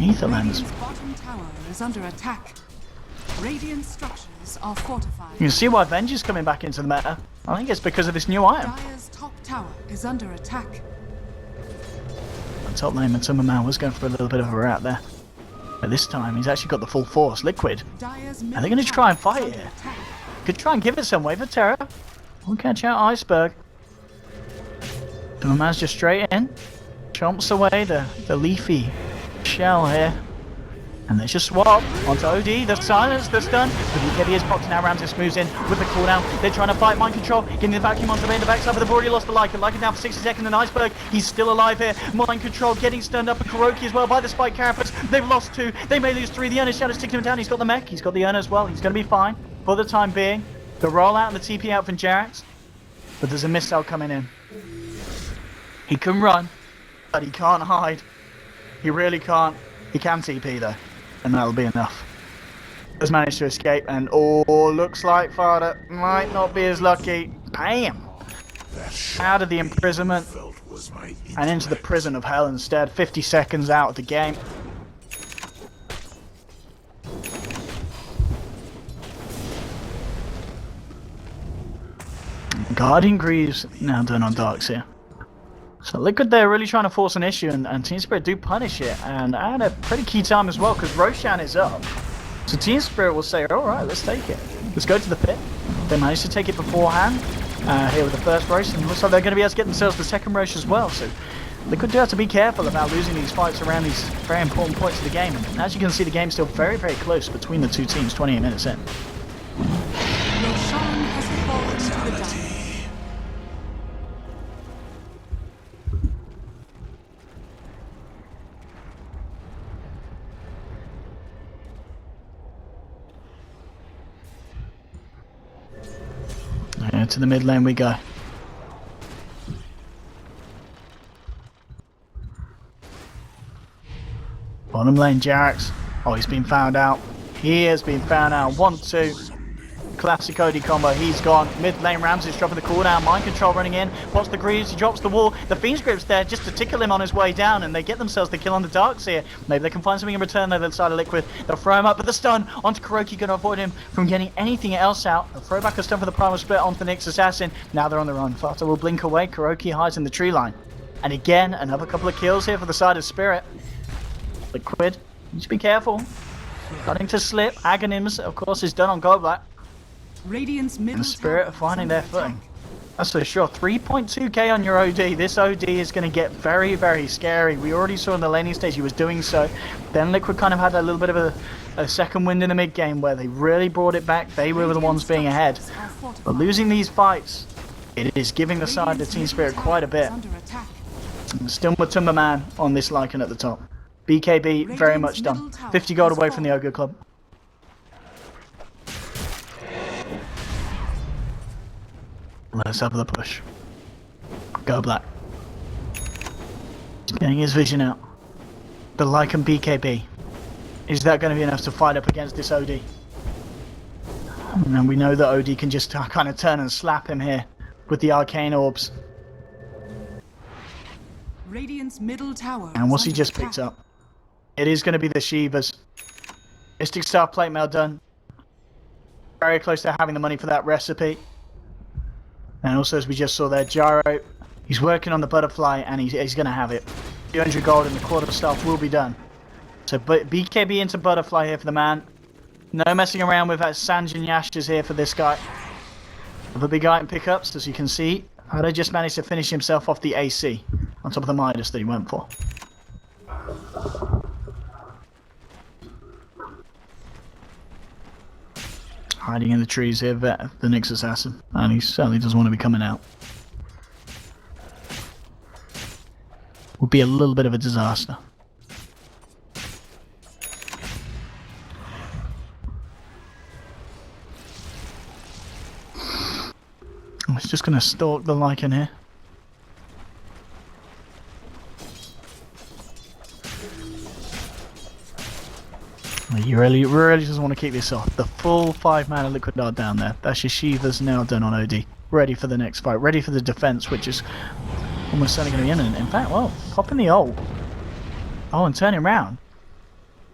Ether Lens. Bottom tower is under attack. Radiant structures are fortified. You can see why Venge is coming back into the meta. I think it's because of this new item. Dire's top tower is under attack. The top lane Matumba was going for a little bit of a rat there. But this time he's actually got the full force. Liquid. Are they going to try and fight here? Could try and give it some wave of terror. We'll catch out Iceberg. Matumba's just straight in. Chomps away the leafy shell here And let's just swap onto OD, the silence, the stun. The BKB is popped, now Ramses moves in with the cooldown. They're trying to fight mind control, getting the vacuum onto the backside, but they've already lost the Lycan. Lycan down for 60 seconds, and Iceberg, he's still alive here. Mind control getting stunned up, and Kuroki as well by the spike carapace. They've lost 2, they may lose 3. The Earner's Shadow sticking him down, he's got the mech, he's got the Earner as well. He's going to be fine for the time being. The rollout and the TP out from Jerax, but there's a missile coming in. He can run, but he can't hide. He really can't. He can TP though, and that'll be enough. Has managed to escape, and looks like Father might not be as lucky. Bam! Out of the imprisonment and into the prison of hell instead. 50 seconds out of the game. Guardian Greaves now done on Darks here. So Liquid there really trying to force an issue, and Team Spirit do punish it, and at a pretty key time as well, because Roshan is up. So Team Spirit will say, alright, let's take it. Let's go to the pit. They managed to take it beforehand, here with the first Rosh, and looks like they're going to be able to get themselves the second Rosh as well. So Liquid do have to be careful about losing these fights around these very important points of the game. And as you can see, the game's still very, very close between the two teams, 28 minutes in. Roshan has fallen to the dark. To the mid lane we go. Bottom lane, Jerax. Oh, he's been found out. He has been found out. 1-2. Classic OD combo. He's gone. Mid lane, Ramses dropping the cooldown. Mind control running in. Pops the Greaves. He drops the wall. The Fiend's Grip's there just to tickle him on his way down, and they get themselves the kill on the Darks here. Maybe they can find something in return though. The side of Liquid. They'll throw him up, but the stun onto Kuroki going to avoid him from getting anything else out. They'll throw back a stun for the Primal Split onto the Nyx Assassin. Now they're on their own. Fata will blink away. Kuroki hides in the tree line. And again, another couple of kills here for the side of Spirit. Liquid, you should be careful. Starting to slip. Agonyms, of course, is done on Goblet. Radiant's middle And Spirit tower are finding is their under footing. attack. That's for sure. 3.2k on your OD. This OD is going to get very, very scary. We already saw in the laning stage he was doing so. Then Liquid kind of had a little bit of a second wind in the mid game where they really brought it back. They were the ones being ahead. But losing these fights, it is giving the side of Team Spirit quite a bit. Still Matumba Man on this Lycan at the top. BKB very much done. 50 gold away from the Ogre Club. Let's have the push. Go Black. He's getting his vision out. The Lycan BKB. Is that going to be enough to fight up against this OD? And we know that OD can just kind of turn and slap him here with the arcane orbs. Radiant's middle tower. And what's he is just under picked attack. up? It is going to be the Shivas. Mystic Star Plate Mail done. Very close to having the money for that recipe. And also, as we just saw there, Gyro, he's working on the butterfly, and he's going to have it. 200 gold and the quarter staff will be done. So BKB into butterfly here for the man. No messing around with that Sanjin Yashas here for this guy. With a big item pickups, as you can see. Hado just managed to finish himself off the AC on top of the Midas that he went for. Hiding in the trees here, the Nyx Assassin, and he certainly doesn't want to be coming out. Would be a little bit of a disaster. I was just going to stalk the Lycan here. He really doesn't want to keep this off. The full 5-mana Liquid Dart down there. That's your Shiva's now done on OD. Ready for the next fight. Ready for the defense, which is almost certainly going to be in. In fact, well, popping the ult. Oh, and turning around.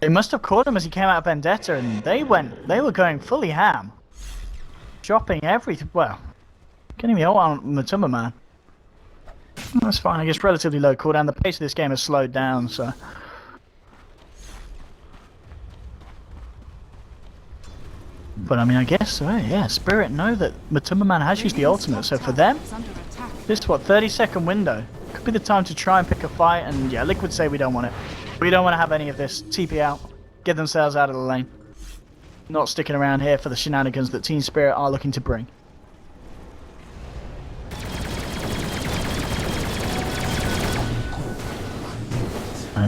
They must have caught him as he came out of Vendetta, and they were going fully ham. Dropping everything. Well, getting the ult on Matumba Man. That's fine. I guess relatively low cooldown. The pace of this game has slowed down, so. But I mean, I guess, yeah, Spirit know that Matumba Man has used the ultimate, so for them, this is what, 30-second window. Could be the time to try and pick a fight, and yeah, Liquid say we don't want it. We don't want to have any of this. TP out. get themselves out of the lane. Not sticking around here for the shenanigans that Team Spirit are looking to bring.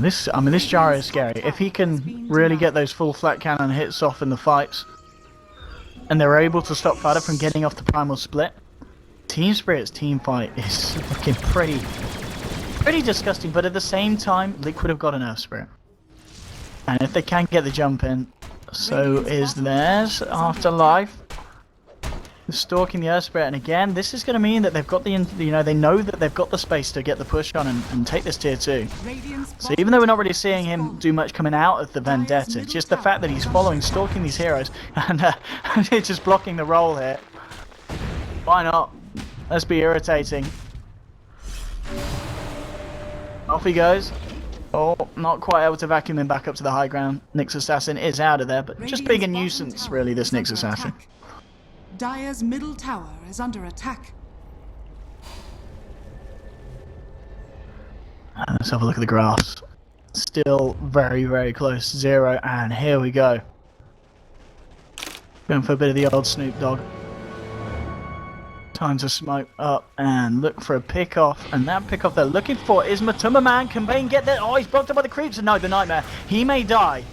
This Gyro is scary. If he can really get those full flat cannon hits off in the fights, and they're able to stop Fada from getting off the primal split, Team Spirit's team fight is looking pretty disgusting. But at the same time, Liquid have got an Earth Spirit, and if they can get the jump in, so is theirs. Afterlife stalking the Earth Spirit, and again, this is going to mean that they've got the, they know that they've got the space to get the push on and take this tier 2. So even though we're not really seeing him do much coming out of the Vendetta, it's just the fact that he's following, stalking these heroes, and just blocking the roll here. Why not? Let's be irritating. Off he goes. Oh, not quite able to vacuum him back up to the high ground. Nyx Assassin is out of there, but just being a nuisance, really, this Nyx Assassin. Dire's middle tower is under attack. Let's have a look at the graphs. Still very, very close to 0, and here we go. Going for a bit of the old Snoop Dogg. Time to smoke up and look for a pick off, and that pick off they're looking for is Matumba Man. Can Bane get there? Oh, he's blocked up by the creeps, and no, the Nightmare. He may die.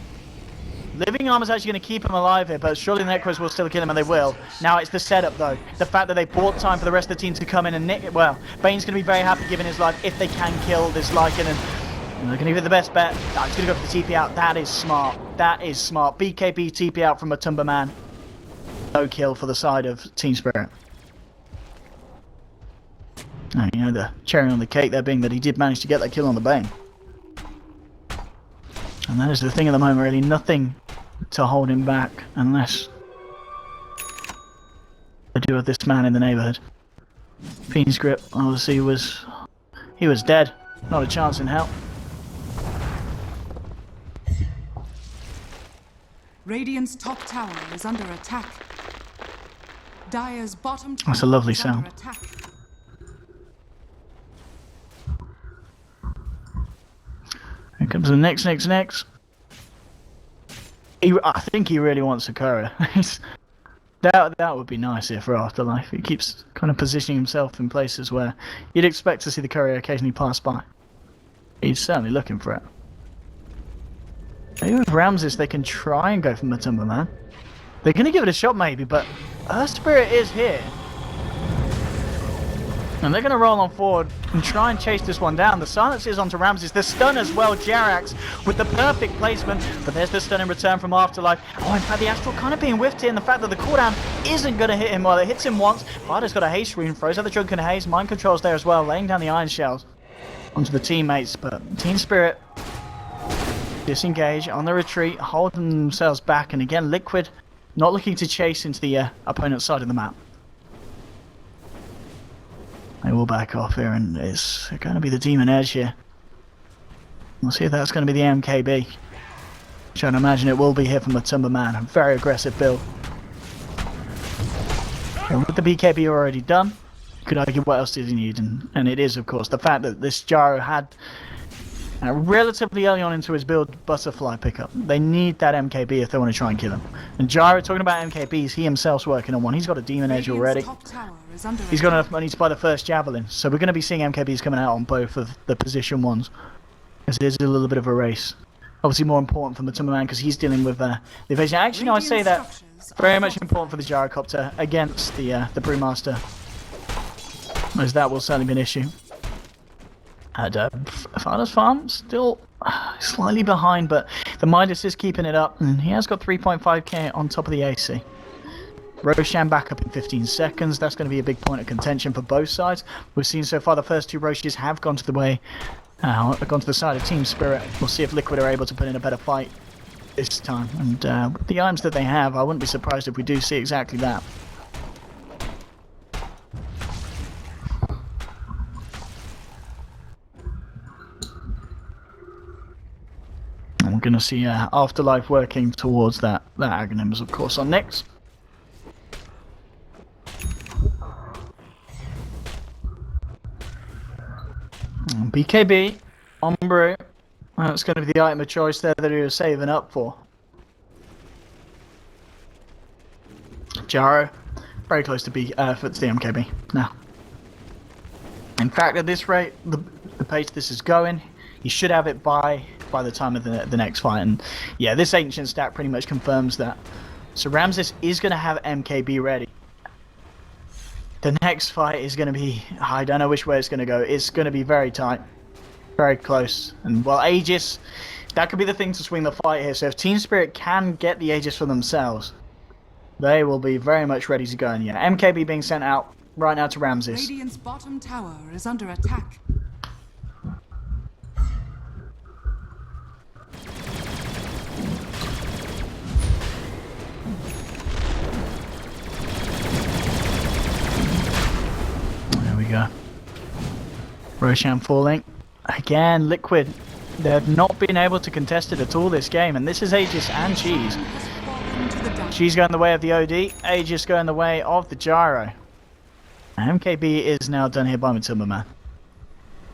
Living Armor's actually going to keep him alive here, but surely the Necros will still kill him, and they will. Now it's the setup, though. The fact that they bought time for the rest of the team to come in and nick it. Well, Bane's going to be very happy giving his life if they can kill this Lycan, and they're going to give it the best bet. No, he's going to go for the TP out. That is smart. That is smart. BKB TP out from Matumba Man. No kill for the side of Team Spirit. And, the cherry on the cake there being that he did manage to get that kill on the Bane. And that is the thing at the moment, really. Nothing to hold him back unless they do with this man in the neighbourhood. Fiend's Grip, obviously, he was dead. Not a chance in hell. Radiant's top tower is under attack. Dire's bottom tower That's a lovely is under sound. attack. Here comes the next. I think he really wants a courier. That would be nice here for Afterlife. He keeps kind of positioning himself in places where you'd expect to see the courier occasionally pass by. He's certainly looking for it. Maybe with Ramses they can try and go for Matumba Man. They're going to give it a shot maybe, but Earth Spirit is here. And they're going to roll on forward and try and chase this one down. The silence is onto Ramses. The stun as well, Jerax with the perfect placement. But there's the stun in return from Afterlife. Oh, in fact, the Astral kind of being whiffed here. And the fact that the cooldown isn't going to hit him. Well, it hits him once. Vada's got a haste rune. Throws out the Drunken Haze. Mind Control's there as well. Laying down the Iron Shells onto the teammates. But Team Spirit disengage on the retreat. Holding themselves back. And again, Liquid not looking to chase into the opponent's side of the map. They will back off here, and it's going to be the Demon Edge here. We'll see if that's going to be the MKB. Which I'd imagine it will be here from Matumba Man. A very aggressive build. And with the BKB already done, you could argue what else does he need? And it is, of course, the fact that this Gyro had relatively early on into his build Butterfly pickup. They need that MKB if they want to try and kill him. And Gyro, talking about MKBs, he himself's working on one. He's got a Demon Edge already. He's got enough money to buy the first Javelin. So we're going to be seeing MKBs coming out on both of the position ones. As it is a little bit of a race. Obviously more important for Matumba Man because he's dealing with the evasion. Actually, no, I'd say that very much important for the Gyrocopter against the Brewmaster. As that will certainly be an issue. And Fada's farm still slightly behind, but the Midas is keeping it up, and he has got 3.5k on top of the AC. Roshan back up in 15 seconds. That's going to be a big point of contention for both sides. We've seen so far the first two Roshes have gone to the way, gone to the side of Team Spirit. We'll see if Liquid are able to put in a better fight this time. And with the items that they have, I wouldn't be surprised if we do see exactly that. And we're going to see Afterlife working towards that Aghanims, of course, on next. BKB, Ombre, that's going to be the item of choice there that he was saving up for. Gyro, very close to for the MKB now. In fact, at this rate, the pace this is going, he should have it by the time of the next fight. And yeah, this ancient stat pretty much confirms that. So Ramses is going to have MKB ready. The next fight is going to be, I don't know which way it's going to go. It's going to be very tight, very close. And well, Aegis, that could be the thing to swing the fight here. So if Team Spirit can get the Aegis for themselves, they will be very much ready to go. And yeah, MKB being sent out right now to Ramses. Radiant's bottom tower is under attack. There we go. Roshan falling. Again, Liquid. They've not been able to contest it at all this game. And this is Aegis and Cheese. Cheese going the way of the OD. Aegis going the way of the Gyro. MKB is now done here by Matumba Man.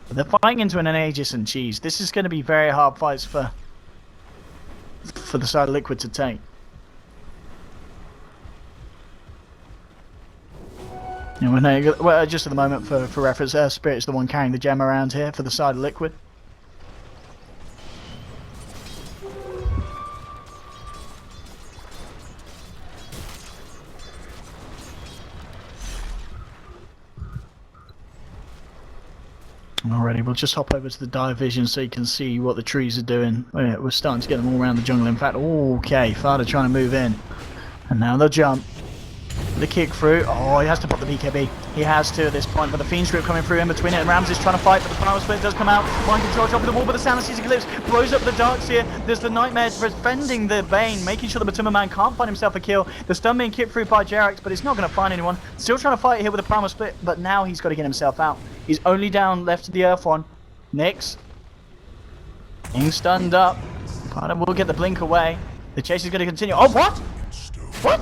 But they're fighting into an Aegis and Cheese. This is going to be very hard fights for the side of Liquid to take. Yeah, well, just at the moment, for reference, Spirit is the one carrying the gem around here for the side of Liquid. Alrighty, we'll just hop over to the dive vision so you can see what the trees are doing. Oh, yeah, we're starting to get them all around the jungle. In fact, okay, Fada trying to move in. And now they'll jump. The kick through. Oh, he has to pop the BKB. He has to at this point, but the Fiend's Grip coming through in between it, and Ramses trying to fight, but the power split does come out. Mind control top of the wall, but the Sound Sees Eclipse blows up the Darks here. There's the Nightmare defending the Bane, making sure the Matumba Man can't find himself a kill. The stun being kicked through by Jerax, but it's not going to find anyone. Still trying to fight here with the primal split, but now he's got to get himself out. He's only down left to the Earth one. Nyx being stunned up. But will get the blink away. The chase is going to continue. Oh, what? What?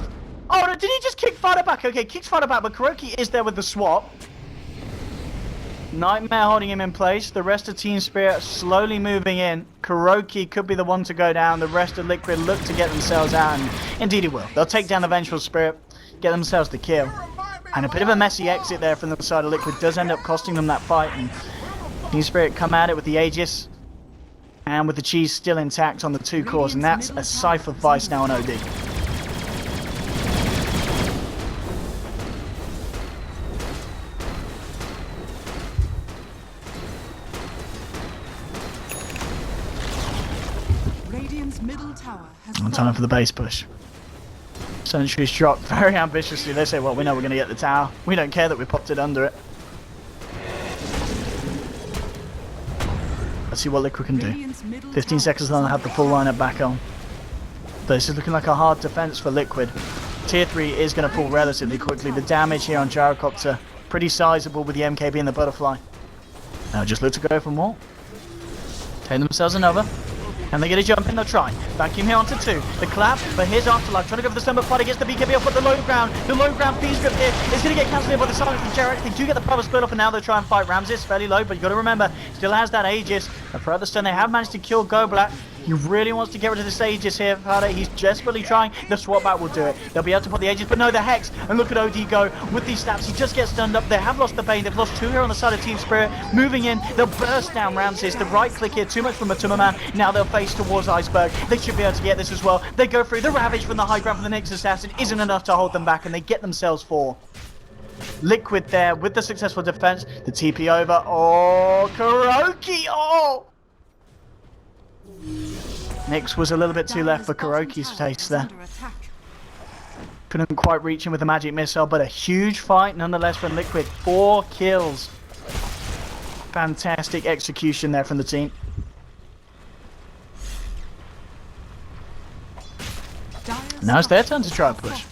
Oh, no, did he just kick Fada back? Okay, kicks Fada back, but Kuroki is there with the swap. Nightmare holding him in place. The rest of Team Spirit slowly moving in. Kuroki could be the one to go down. The rest of Liquid look to get themselves out, and indeed it will. They'll take down the Vengeful Spirit, get themselves the kill. And a bit of a messy exit there from the side of Liquid does end up costing them that fight. And Team Spirit come at it with the Aegis, and with the Cheese still intact on the two cores, and that's a Cypher Vice now on OD. Middle tower has On time for the base push. Sentry's dropped very ambitiously. They say, well, we know we're going to get the tower. We don't care that we popped it under it. Let's see what Liquid can do. 15 seconds and they'll have the full lineup back on. But this is looking like a hard defense for Liquid. Tier 3 is going to fall relatively quickly. The damage here on Gyrocopter pretty sizable with the MKB and the Butterfly. Now just look to go for more. Take themselves another. And they get a jump in, they'll try. Vacuum here onto 2. The clap, but here's Afterlife trying to go for the stun, but Fada gets the BKB off at the low ground. The low ground Fiend's Grip here is going to get cancelled by the silence from Jerax. They do get the power split off, and now they'll try and fight Ramses. Fairly low, but you've got to remember, still has that Aegis. And for other stun, they have managed to kill Goblat. He really wants to get rid of this Aegis here, Fada. He's desperately trying. The swap back will do it. They'll be able to put the Aegis, but no, the Hex. And look at OD go with these stabs. He just gets stunned up. They have lost the Bane. They've lost 2 here on the side of Team Spirit. Moving in, they'll burst down Ramses. The right click here, too much from Matumba Man. Now they'll face towards Iceberg. They should be able to get this as well. They go through. The Ravage from the high ground from the Nyx Assassin isn't enough to hold them back, and they get themselves 4. Liquid there with the successful defense. The TP over. Oh, Kuroki. Oh! Nyx was a little bit too left for Kuroki's taste there. Couldn't quite reach him with the magic missile, but a huge fight nonetheless from Liquid. 4 kills. Fantastic execution there from the team. Now it's their turn to try and push.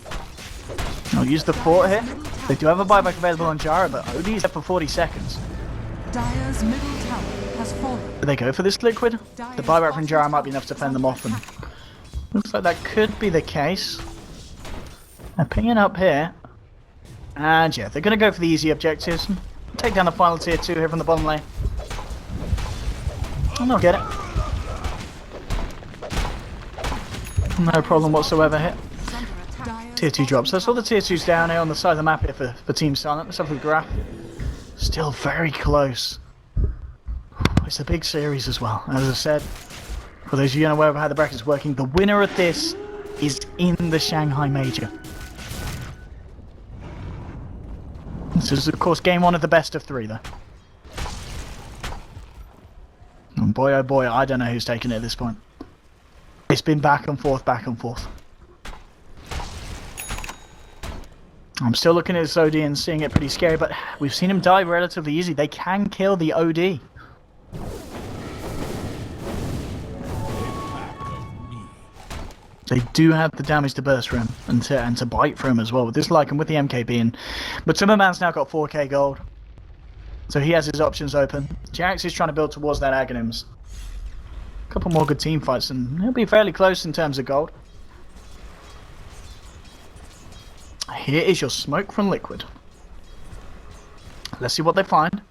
I'll use the fort here. They do have a buyback available on Jara, but OD is up for 40 seconds. Dire's middle tower has fallen. Do they go for this Liquid? The buyback from Jara might be enough to fend them off, and looks like that could be the case. They're pinging up here. And yeah, they're going to go for the easy objectives. Take down the final tier 2 here from the bottom lane. And they'll get it. No problem whatsoever here. tier 2 drops. That's all the tier 2s down here on the side of the map here for Team Silent. Let's have a graph. Still very close. It's a big series as well. As I said, for those of you unaware of how the bracket's working, the winner of this is in the Shanghai Major. This is, of course, game 1 of the best of 3, though. And boy, oh boy, I don't know who's taking it at this point. It's been back and forth, back and forth. I'm still looking at this OD and seeing it pretty scary, but we've seen him die relatively easy. They can kill the OD. They do have the damage to burst for him and to bite for him as well. With this like and with the MKB, but Timmerman's now got 4k gold, so he has his options open. Jax is trying to build towards that Aghanims. A couple more good team fights and he'll be fairly close in terms of gold. Here is your smoke from Liquid. Let's see what they find.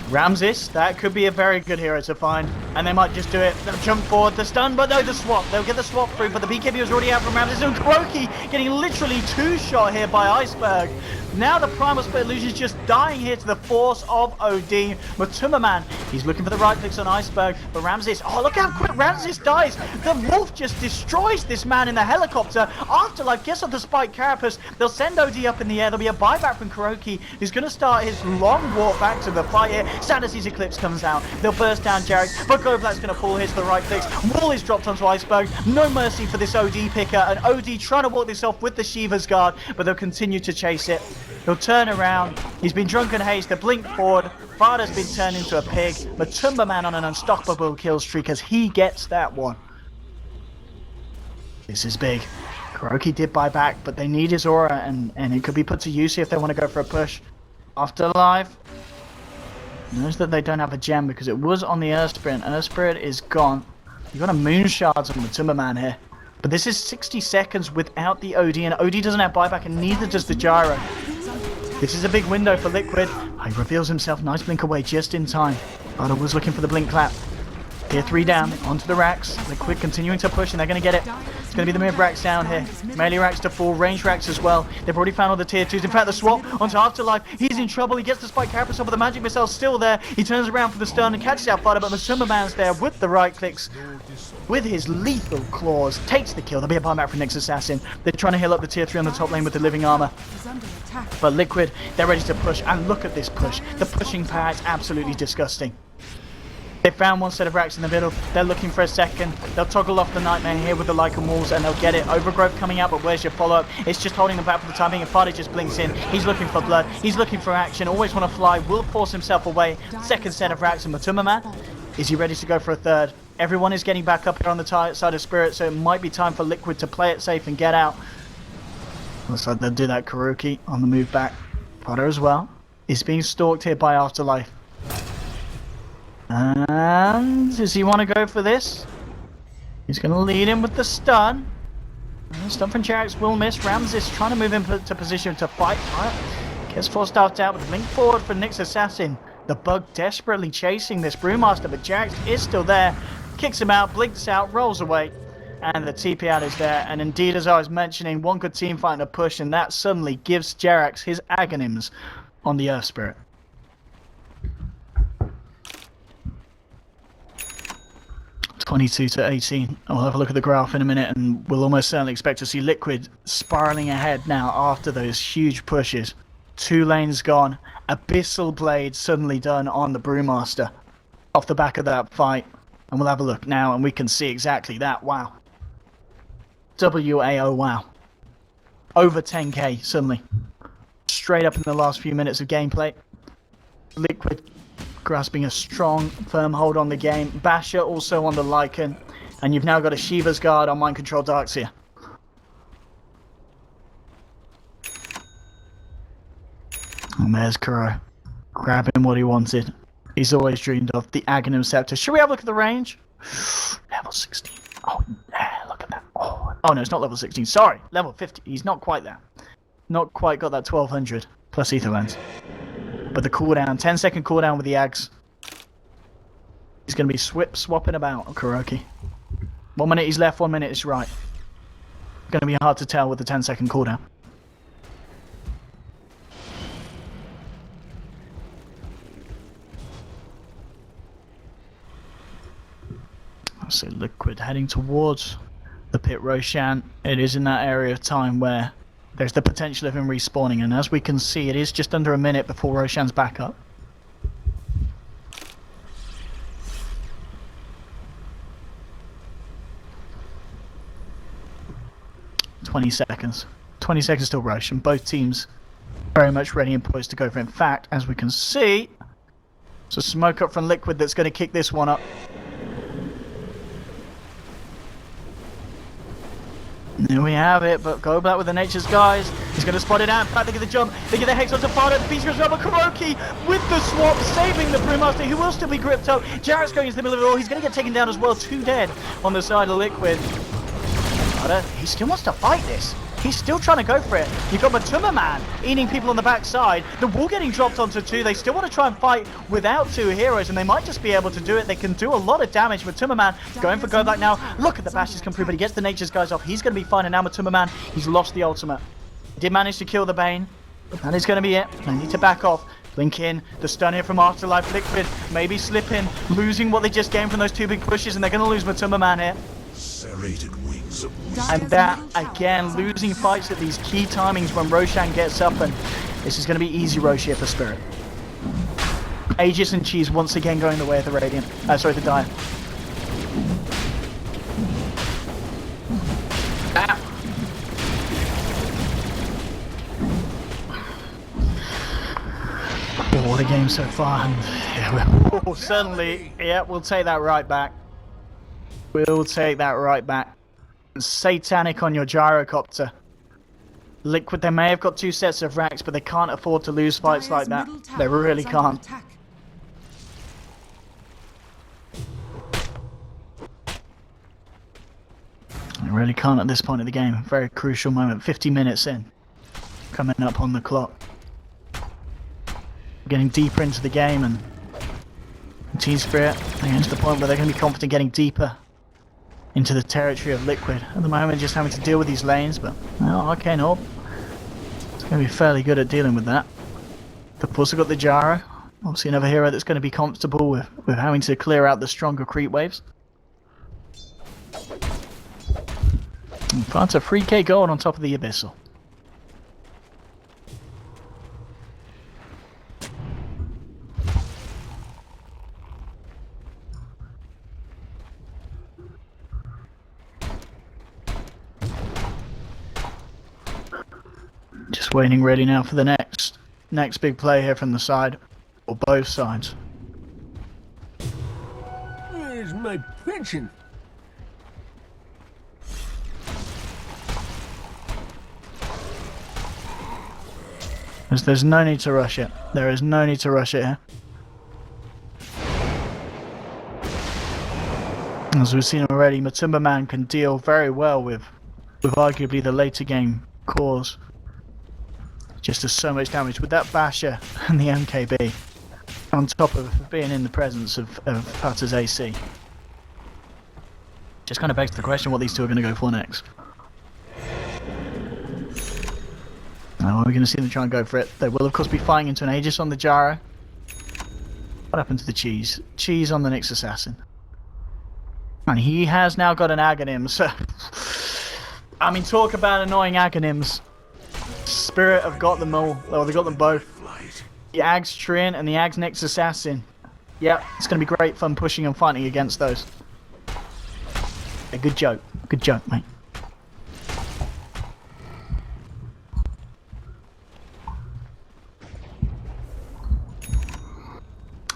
Ramses, that could be a very good hero to find. And they might just do it. They'll jump forward, the stun, but no, the swap. They'll get the swap through, but the BKB was already out from Ramses. And Kuroki getting literally 2-shot here by Iceberg. Now the Primal Split Illusion is just dying here to the force of OD. Matumbaman, he's looking for the right clicks on Iceberg, but Ramses, oh look how quick Ramses dies. The Wolf just destroys this man in the helicopter. Afterlife gets off the Spike Carapace. They'll send OD up in the air. There'll be a buyback from Kuroki, who's going to start his long walk back to the fight here. Statuses Eclipse comes out. They'll burst down Jarek, but Globlack's going to fall here to the right clicks. Wall is dropped onto Iceberg. No mercy for this OD picker, and OD trying to walk this off with the Shiva's Guard, but they'll continue to chase it. He'll turn around. He's been drunken haste. They blink forward. Vada's been turned into a pig. Matumbaman on an unstoppable kill streak as he gets that one. This is big. Kuroki did buy back, but they need his aura, and it could be put to use here if they want to go for a push. Afterlife knows that they don't have a gem because it was on the Earth Spirit, and Earth Spirit is gone. You've got a Moon Shards on Matumbaman here. But this is 60 seconds without the OD, and OD doesn't have buyback, and neither does the Gyro. This is a big window for Liquid. He reveals himself. Nice blink away just in time. Vada was looking for the blink clap. Tier 3 down, onto the racks. Liquid continuing to push, and they're going to get it. It's going to be the mid racks down here. Melee racks to full, range racks as well. They've already found all the tier 2s. In fact, the swap onto Afterlife. He's in trouble. He gets the Spike Carapace off, but the Magic Missile's still there. He turns around for the stun and catches out Vada, but Matumbaman's there with the right clicks. With his lethal claws, takes the kill. There'll be a buyback from Nyx Assassin. They're trying to heal up the tier 3 on the top lane with the living armor. But Liquid, they're ready to push, and look at this push. The pushing power is absolutely disgusting. They found one set of racks in the middle. They're looking for a second. They'll toggle off the Nightmare here with the Lycan walls, and they'll get it. Overgrowth coming out, but where's your follow-up? It's just holding them back for the time being, and Fadi just blinks in. He's looking for blood. He's looking for action. Always want to fly. Will force himself away. Second set of racks, and Matumbaman, is he ready to go for a third? Everyone is getting back up here on the side of Spirit, so it might be time for Liquid to play it safe and get out. Looks like they'll do that. Kuroki on the move back. Potter as well is being stalked here by Afterlife. And does he want to go for this? He's going to lead him with the stun. Stun from Jarex will miss. Ramses trying to move into position to fight. Gets forced out with a link forward for Nyx Assassin. The Bug desperately chasing this Brewmaster, but Jarex is still there. Kicks him out, blinks out, rolls away. And the TP out is there. And indeed, as I was mentioning, one good team fight and a push, and that suddenly gives Jarex his Aghanims on the Earth Spirit. (22-18). I'll have a look at the graph in a minute, and we'll almost certainly expect to see Liquid spiraling ahead now after those huge pushes. 2 lanes gone. Abyssal Blade suddenly done on the Brewmaster off the back of that fight. And we'll have a look now, and we can see exactly that. Wow. WAO, wow. Over 10k suddenly. Straight up in the last few minutes of gameplay. Liquid grasping a strong, firm hold on the game. Basher also on the Lycan. And you've now got a Shiva's Guard on Mind Control Darkseer. And there's Kuro. Grabbing what he wanted. He's always dreamed of. The Aghanim Scepter. Should we have a look at the range? Level 16. Oh, yeah, look at that. Oh, no, it's not level 16. Sorry, level 50. He's not quite there. Not quite got that 1200 plus Ether Lens. But the cooldown, 10-second cooldown with the Ags. He's going to be swapping about on Kuroki. 1 minute he's left, 1 minute is right. Going to be hard to tell with the 10-second cooldown. So Liquid heading towards the pit Roshan. It is in that area of time where there's the potential of him respawning, and as we can see, it is just under a minute before Roshan's back up. 20 seconds. 20 seconds till Roshan. Both teams very much ready and poised to go for it. In fact, as we can see, it's a smoke up from Liquid that's going to kick this one up. There we have it, but go back with the Nature's guys. He's going to spot it out. In fact, they get the jump. They get the Hex onto Fado. The Beast goes over. Kuroki with the swap, saving the Brewmaster, who will still be gripped up. Jarrett's going into the middle of it all. He's going to get taken down as well. 2 dead on the side of Liquid. But he still wants to fight this. He's still trying to go for it. You've got Matuma Man eating people on the backside. The wall getting dropped onto 2. They still want to try and fight without 2 heroes, and they might just be able to do it. They can do a lot of damage. Matuma Man going for go back now. Look at the bashes come through, but he gets the Nature's guys off. He's going to be fine, and now Matuma Man, he's lost the ultimate. He did manage to kill the Bane. That is going to be it. They need to back off. Blink in, the stun here from Afterlife. Liquid maybe slipping, losing what they just gained from those 2 big pushes, and they're going to lose Matuma Man here. Serrated wings of And that, again, losing fights at these key timings when Roshan gets up, and this is going to be easy Rosh here for Spirit. Aegis and Cheese once again going the way of the Radiant. Sorry, the Dire. Oh, what a game so far. And yeah, certainly, yeah, we'll take that right back. We'll take that right back. Satanic on your gyrocopter. Liquid, they may have got 2 sets of racks, but they can't afford to lose fights like that. They really can't. They really can't at this point of the game. Very crucial moment. 50 minutes in. Coming up on the clock. Getting deeper into the game, and Team Spirit are getting to the point where they're going to be confident getting deeper into the territory of Liquid. At the moment, just having to deal with these lanes, but Arcane Orb, it's going to be fairly good at dealing with that. They've also got the Gyro, obviously another hero that's going to be comfortable with having to clear out the stronger creep waves. And that's a 3k gold on top of the Abyssal. Just waiting ready now for the next big play here from the side, or both sides. Where's my pension? There's no need to rush it. There is no need to rush it here. As we've seen already, Matumba Man can deal very well with arguably the later game cores. Just does so much damage with that Basher and the MKB, on top of being in the presence of Putter's AC. Just kind of begs the question what these two are going to go for next. Now, are we going to see them try and go for it? They will of course be fighting into an Aegis on the Gyro. What happened to the Cheese? Cheese on the Nyx Assassin. And he has now got an Aghanim, so I mean, talk about annoying Aghanims. Spirit have got them all. Oh, they got them both. The Ag's Treant and the Ag's Nyx Assassin. Yep, it's going to be great fun pushing and fighting against those. A good joke. Good joke, mate.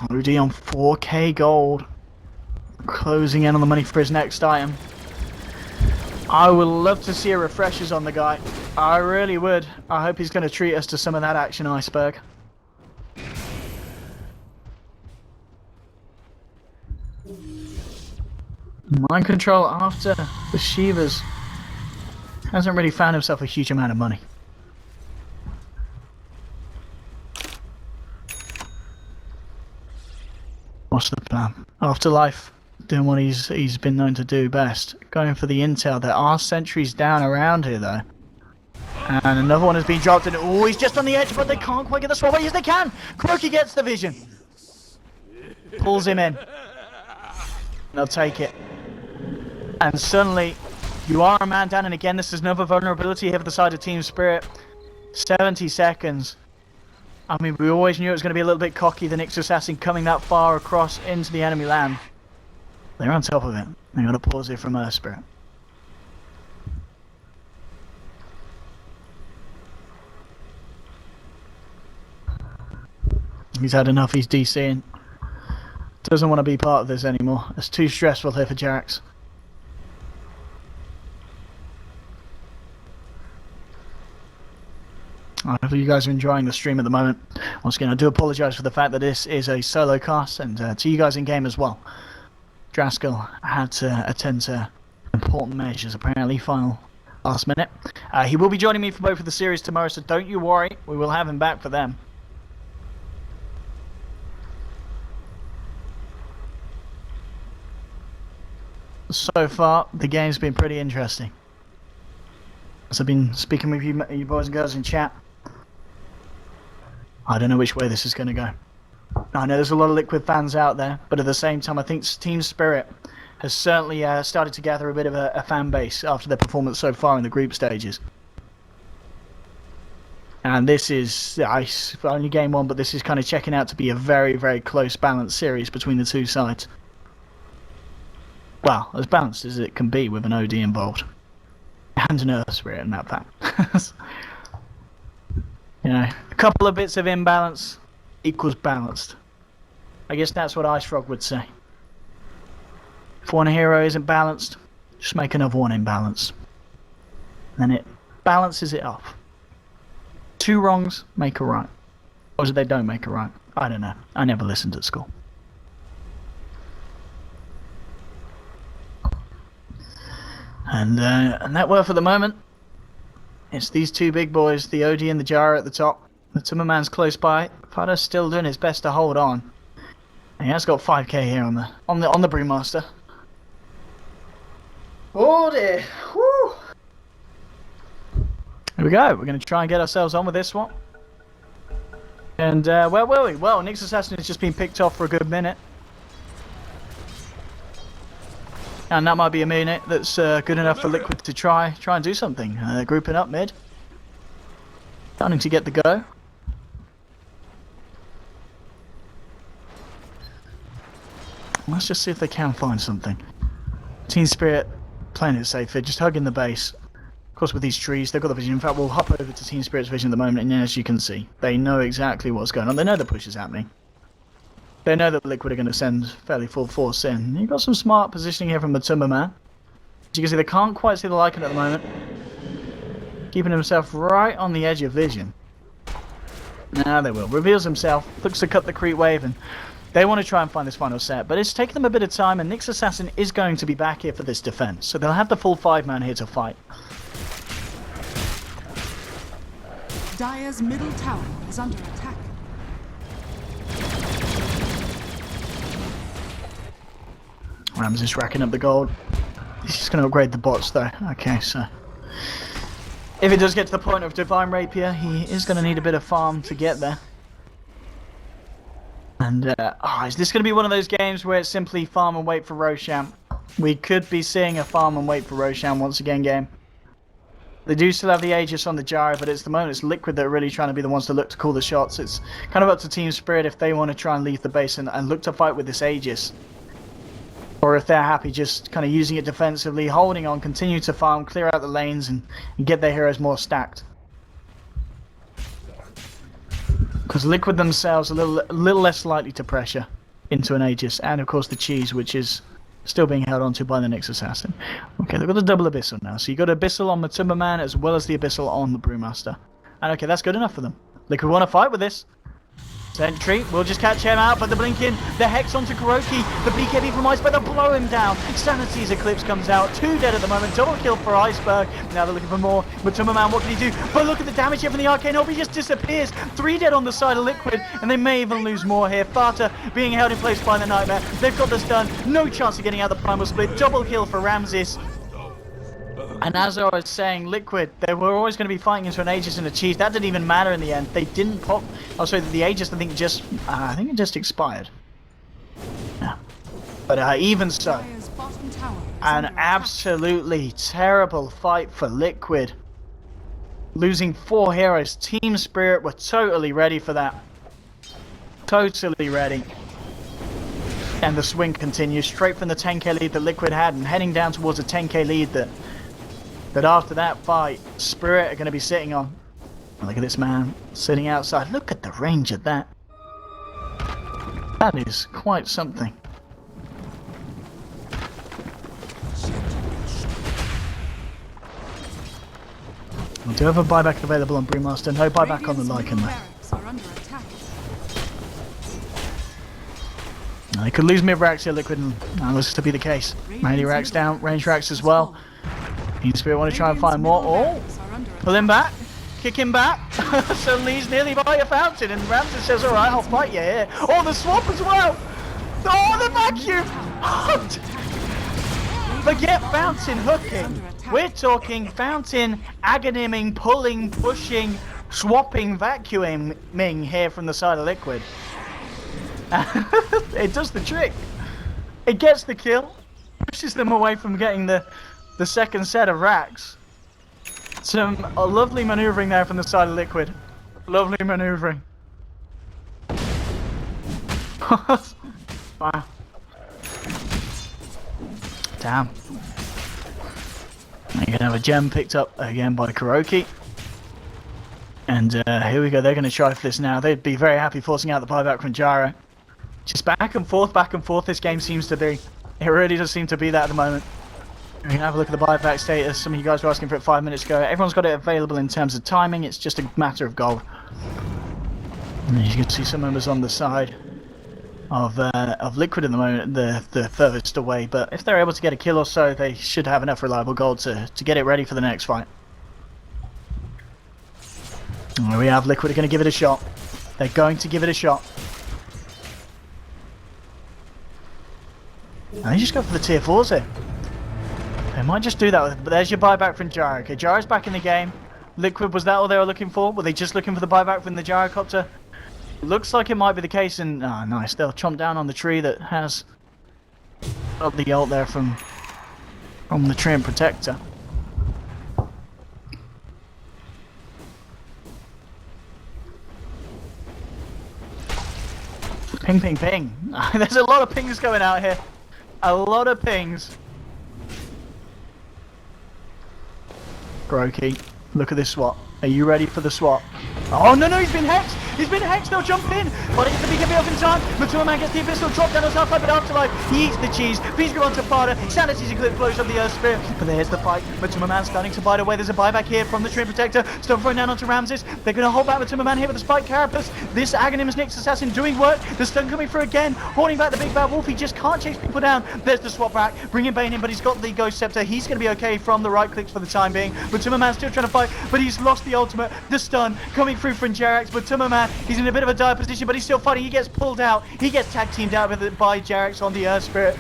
OD on 4k gold. Closing in on the money for his next item. I would love to see a refreshers on the guy. I really would. I hope he's going to treat us to some of that action iceberg. Mind control after the Shivas hasn't really found himself a huge amount of money. What's the plan? Afterlife doing what he's been known to do best. Going for the intel. There are sentries down around here though. And another one has been dropped and oh, he's just on the edge, but they can't quite get the swap. Yes, they can! Croaky gets the vision. Pulls him in. They'll take it. And suddenly, you are a man down, and again, this is another vulnerability here for the side of Team Spirit. 70 seconds. I mean, we always knew it was going to be a little bit cocky, the Nyx Assassin coming that far across into the enemy land. They're on top of it. They've got to pause here from Earth Spirit. He's had enough, he's DCing. Doesn't want to be part of this anymore. It's too stressful here for Jax. Hopefully you guys are enjoying the stream at the moment. Once again, I do apologise for the fact that this is a solo cast, and to you guys in game as well. Draskell had to attend to important measures, apparently, final last minute. He will be joining me for both of the series tomorrow, so don't you worry, we will have him back for them. So far, the game's been pretty interesting. As I've been speaking with you boys and girls in chat, I don't know which way this is going to go. I know there's a lot of Liquid fans out there, but at the same time, I think Team Spirit has certainly started to gather a bit of a fan base after their performance so far in the group stages. And this is only game one, but this is kind of checking out to be a very, very close balanced series between the two sides. Well, as balanced as it can be with an OD involved. And an Earth Spirit in that fact. You know, a couple of bits of imbalance equals balanced. I guess that's what Ice Frog would say. If one hero isn't balanced, just make another one imbalanced. Then it balances it off. Two wrongs make a right. Or they don't make a right. I don't know. I never listened at school. And that work for the moment. It's these two big boys, the OD and the Jara at the top. The Timmerman's close by. Fada's still doing his best to hold on. And he has got 5k here on the Brewmaster. Oh dear. Woo. Here we go. We're going to try and get ourselves on with this one. And where were we? Well, Nyx Assassin has just been picked off for a good minute. And that might be a minute that's good enough for Liquid to try and do something. Grouping up mid. Starting to get the go. Let's just see if they can find something. Team Spirit playing it safe. They're just hugging the base. Of course, with these trees, they've got the vision. In fact, we'll hop over to Team Spirit's vision at the moment, and as you can see, they know exactly what's going on. They know the push is happening. They know that Liquid are going to send fairly full force in. You've got some smart positioning here from the Timberman. As you can see, they can't quite see the Lycan at the moment. Keeping himself right on the edge of vision. Now they will. Reveals himself, looks to cut the creep wave, and they want to try and find this final set. But it's taken them a bit of time, and Nyx Assassin is going to be back here for this defense. So they'll have the full 5-man here to fight. Dire's middle tower is under attack. Rams is racking up the gold. He's just going to upgrade the bots though. Okay, so if it does get to the point of Divine Rapier, he is going to need a bit of farm to get there. And is this going to be one of those games where it's simply farm and wait for Roshan? We could be seeing a farm and wait for Roshan once again game. They do still have the Aegis on the Gyro, but it's the moment it's Liquid that are really trying to be the ones to look to call the shots. It's kind of up to Team Spirit if they want to try and leave the base and look to fight with this Aegis. Or if they're happy just kind of using it defensively, holding on, continue to farm, clear out the lanes and get their heroes more stacked. Because Liquid themselves are a little less likely to pressure into an Aegis. And of course the cheese, which is still being held onto by the Nyx Assassin. Okay, they've got the double Abyssal now. So you've got Abyssal on the Timberman as well as the Abyssal on the Brewmaster. And okay, that's good enough for them. Liquid want to fight with this. Sentry will just catch him out, but the blink in, the Hex onto Kuroki, the BKB from Iceberg, they'll blow him down. Sanity's Eclipse comes out, 2 dead at the moment, double kill for Iceberg. Now they're looking for more, but Man, what can he do? But look at the damage here from the Arcane Orb, he just disappears. 3 dead on the side of Liquid, and they may even lose more here. Fata being held in place by the Nightmare. They've got the stun, no chance of getting out the Primal Split, double kill for Ramses. And as I was saying, Liquid, they were always going to be fighting into an Aegis and a Cheese. That didn't even matter in the end. They didn't pop. Oh, sorry, the Aegis, I think it just expired. Yeah. But even so, an absolutely terrible fight for Liquid. Losing 4 heroes. Team Spirit were totally ready for that. Totally ready. And the swing continues straight from the 10k lead that Liquid had and heading down towards a 10k lead that after that fight, Spirit are going to be sitting on. Look at this man sitting outside. Look at the range of that. That is quite something. We do have a buyback available on Brewmaster. No buyback on the Lycan though. They could lose mid-racks here, Liquid, and that looks to be the case. Melee racks down, range racks as well. Team Spirit want to try and find more. Oh! Pull him back. Kick him back. Suddenly he's nearly by a fountain, and Ramses says, alright, I'll fight you here. Oh, the swap as well! Oh, the vacuum! Forget fountain hooking. We're talking fountain, agoniming, pulling, pushing, swapping, vacuuming here from the side of Liquid. It does the trick. It gets the kill, pushes them away from getting the second set of racks. Some lovely maneuvering there from the side of Liquid. Lovely maneuvering. Wow. Damn. You're going to have a gem picked up again by Kuroki. And here we go, they're going to try for this now. They'd be very happy forcing out the buyback from Gyro. Just back and forth this game seems to be. It really does seem to be that at the moment. We can have a look at the buyback status. Some of you guys were asking for it 5 minutes ago. Everyone's got it available in terms of timing. It's just a matter of gold. And you can see some members on the side of Liquid at the moment, the furthest away. But if they're able to get a kill or so, they should have enough reliable gold to get it ready for the next fight. And we have Liquid are going to give it a shot. They're going to give it a shot. And they just go for the tier 4s here. They might just do that, but there's your buyback from Gyro. Okay, Gyro's back in the game. Liquid, was that all they were looking for? Were they just looking for the buyback from the Gyrocopter? It looks like it might be the case, and oh, nice. They'll chomp down on the tree that has got the ult there from the tree and protector. Ping, ping, ping. There's a lot of pings going out here. A lot of pings. Kuroki, look at this swap. Are you ready for the swap? Oh no, he's been hexed! He's been hexed, they'll jump in! But it's the BKB off in time. Matua Man gets the pistol, drop down on Southside, but Afterlife, he eats the cheese. Please go on to Fada. Sanity's Eclipse blows up the Earth Spirit. But there's the fight. Matua Man starting to bite away. There's a buyback here from the Tree Protector. Stone thrown down onto Ramses. They're going to hold back Matua Man here with the Spike Carapace. This Agonim's Nyx Assassin doing work. The stun coming through again. Holding back the Big Bad Wolf. He just can't chase people down. There's the swap back. Bringing Bane in, but he's got the Ghost Scepter. He's going to be okay from the right clicks for the time being. Matua Man still trying to fight, but he's lost the ultimate. The stun coming through from Jerax. Matua Man, he's in a bit of a dire position, but he's still fighting. He gets pulled out. He gets tag teamed out with it by Jerax on the Earth Spirit.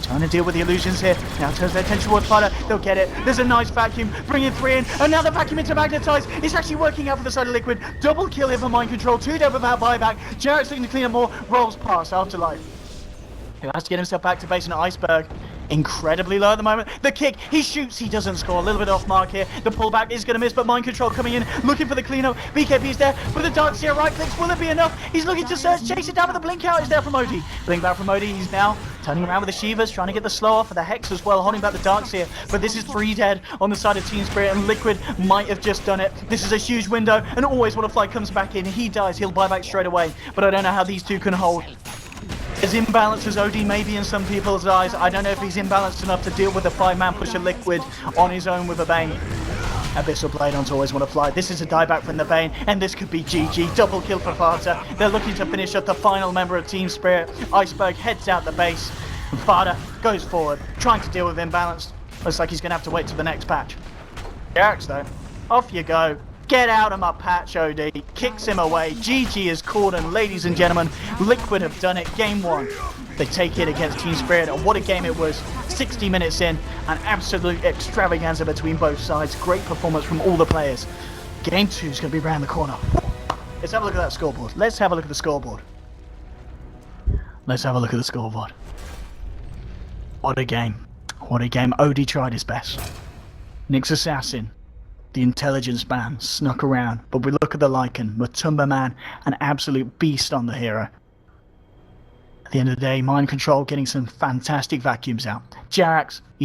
Trying to deal with the illusions here. Now turns their attention towards Fada. They'll get it. There's a nice vacuum. Bringing 3 in. And now the vacuum into Magnetize. It's actually working out for the side of Liquid. Double kill here for Mind Control. 2 dead without buyback. Jerax looking to clean up more. Rolls past Afterlife. He has to get himself back to base on Iceberg. Incredibly low at the moment. The kick, he shoots, he doesn't score. A little bit off mark here. The pullback is going to miss, but Mind Control coming in, looking for the cleanup. BKB's there with the Dark Seer right clicks. Will it be enough? He's looking to search, chase it down with the blink out. Is there from Odi. Blink back from Odi. He's now turning around with the Shivas, trying to get the slow off for the Hex as well, holding back the Dark Seer. But this is 3 dead on the side of Team Spirit, and Liquid might have just done it. This is a huge window, and always when a fly comes back in, he dies. He'll buy back straight away. But I don't know how these two can hold. As imbalanced as OD may be in some people's eyes, I don't know if he's imbalanced enough to deal with a 5-man pusher Liquid on his own with a Bane. Abyssal Blade Hunters always want to fly. This is a dieback from the Bane, and this could be GG. Double kill for Fata. They're looking to finish up the final member of Team Spirit. Iceberg heads out the base, and Fata goes forward, trying to deal with imbalance. Looks like he's going to have to wait till the next patch. Jarax, though, off you go. Get out of my patch, OD. Kicks him away. GG is called, and ladies and gentlemen, Liquid have done it. Game 1. They take it against Team Spirit, and what a game it was. 60 minutes in, an absolute extravaganza between both sides. Great performance from all the players. Game 2 is going to be around the corner. Let's have a look at that scoreboard. Let's have a look at the scoreboard. Let's have a look at the scoreboard. What a game. What a game. OD tried his best. Nyx Assassin, the intelligence man, snuck around, but we look at the Lycan, Matumba Man, an absolute beast on the hero. At the end of the day, Mind Control getting some fantastic vacuums out. Jarax,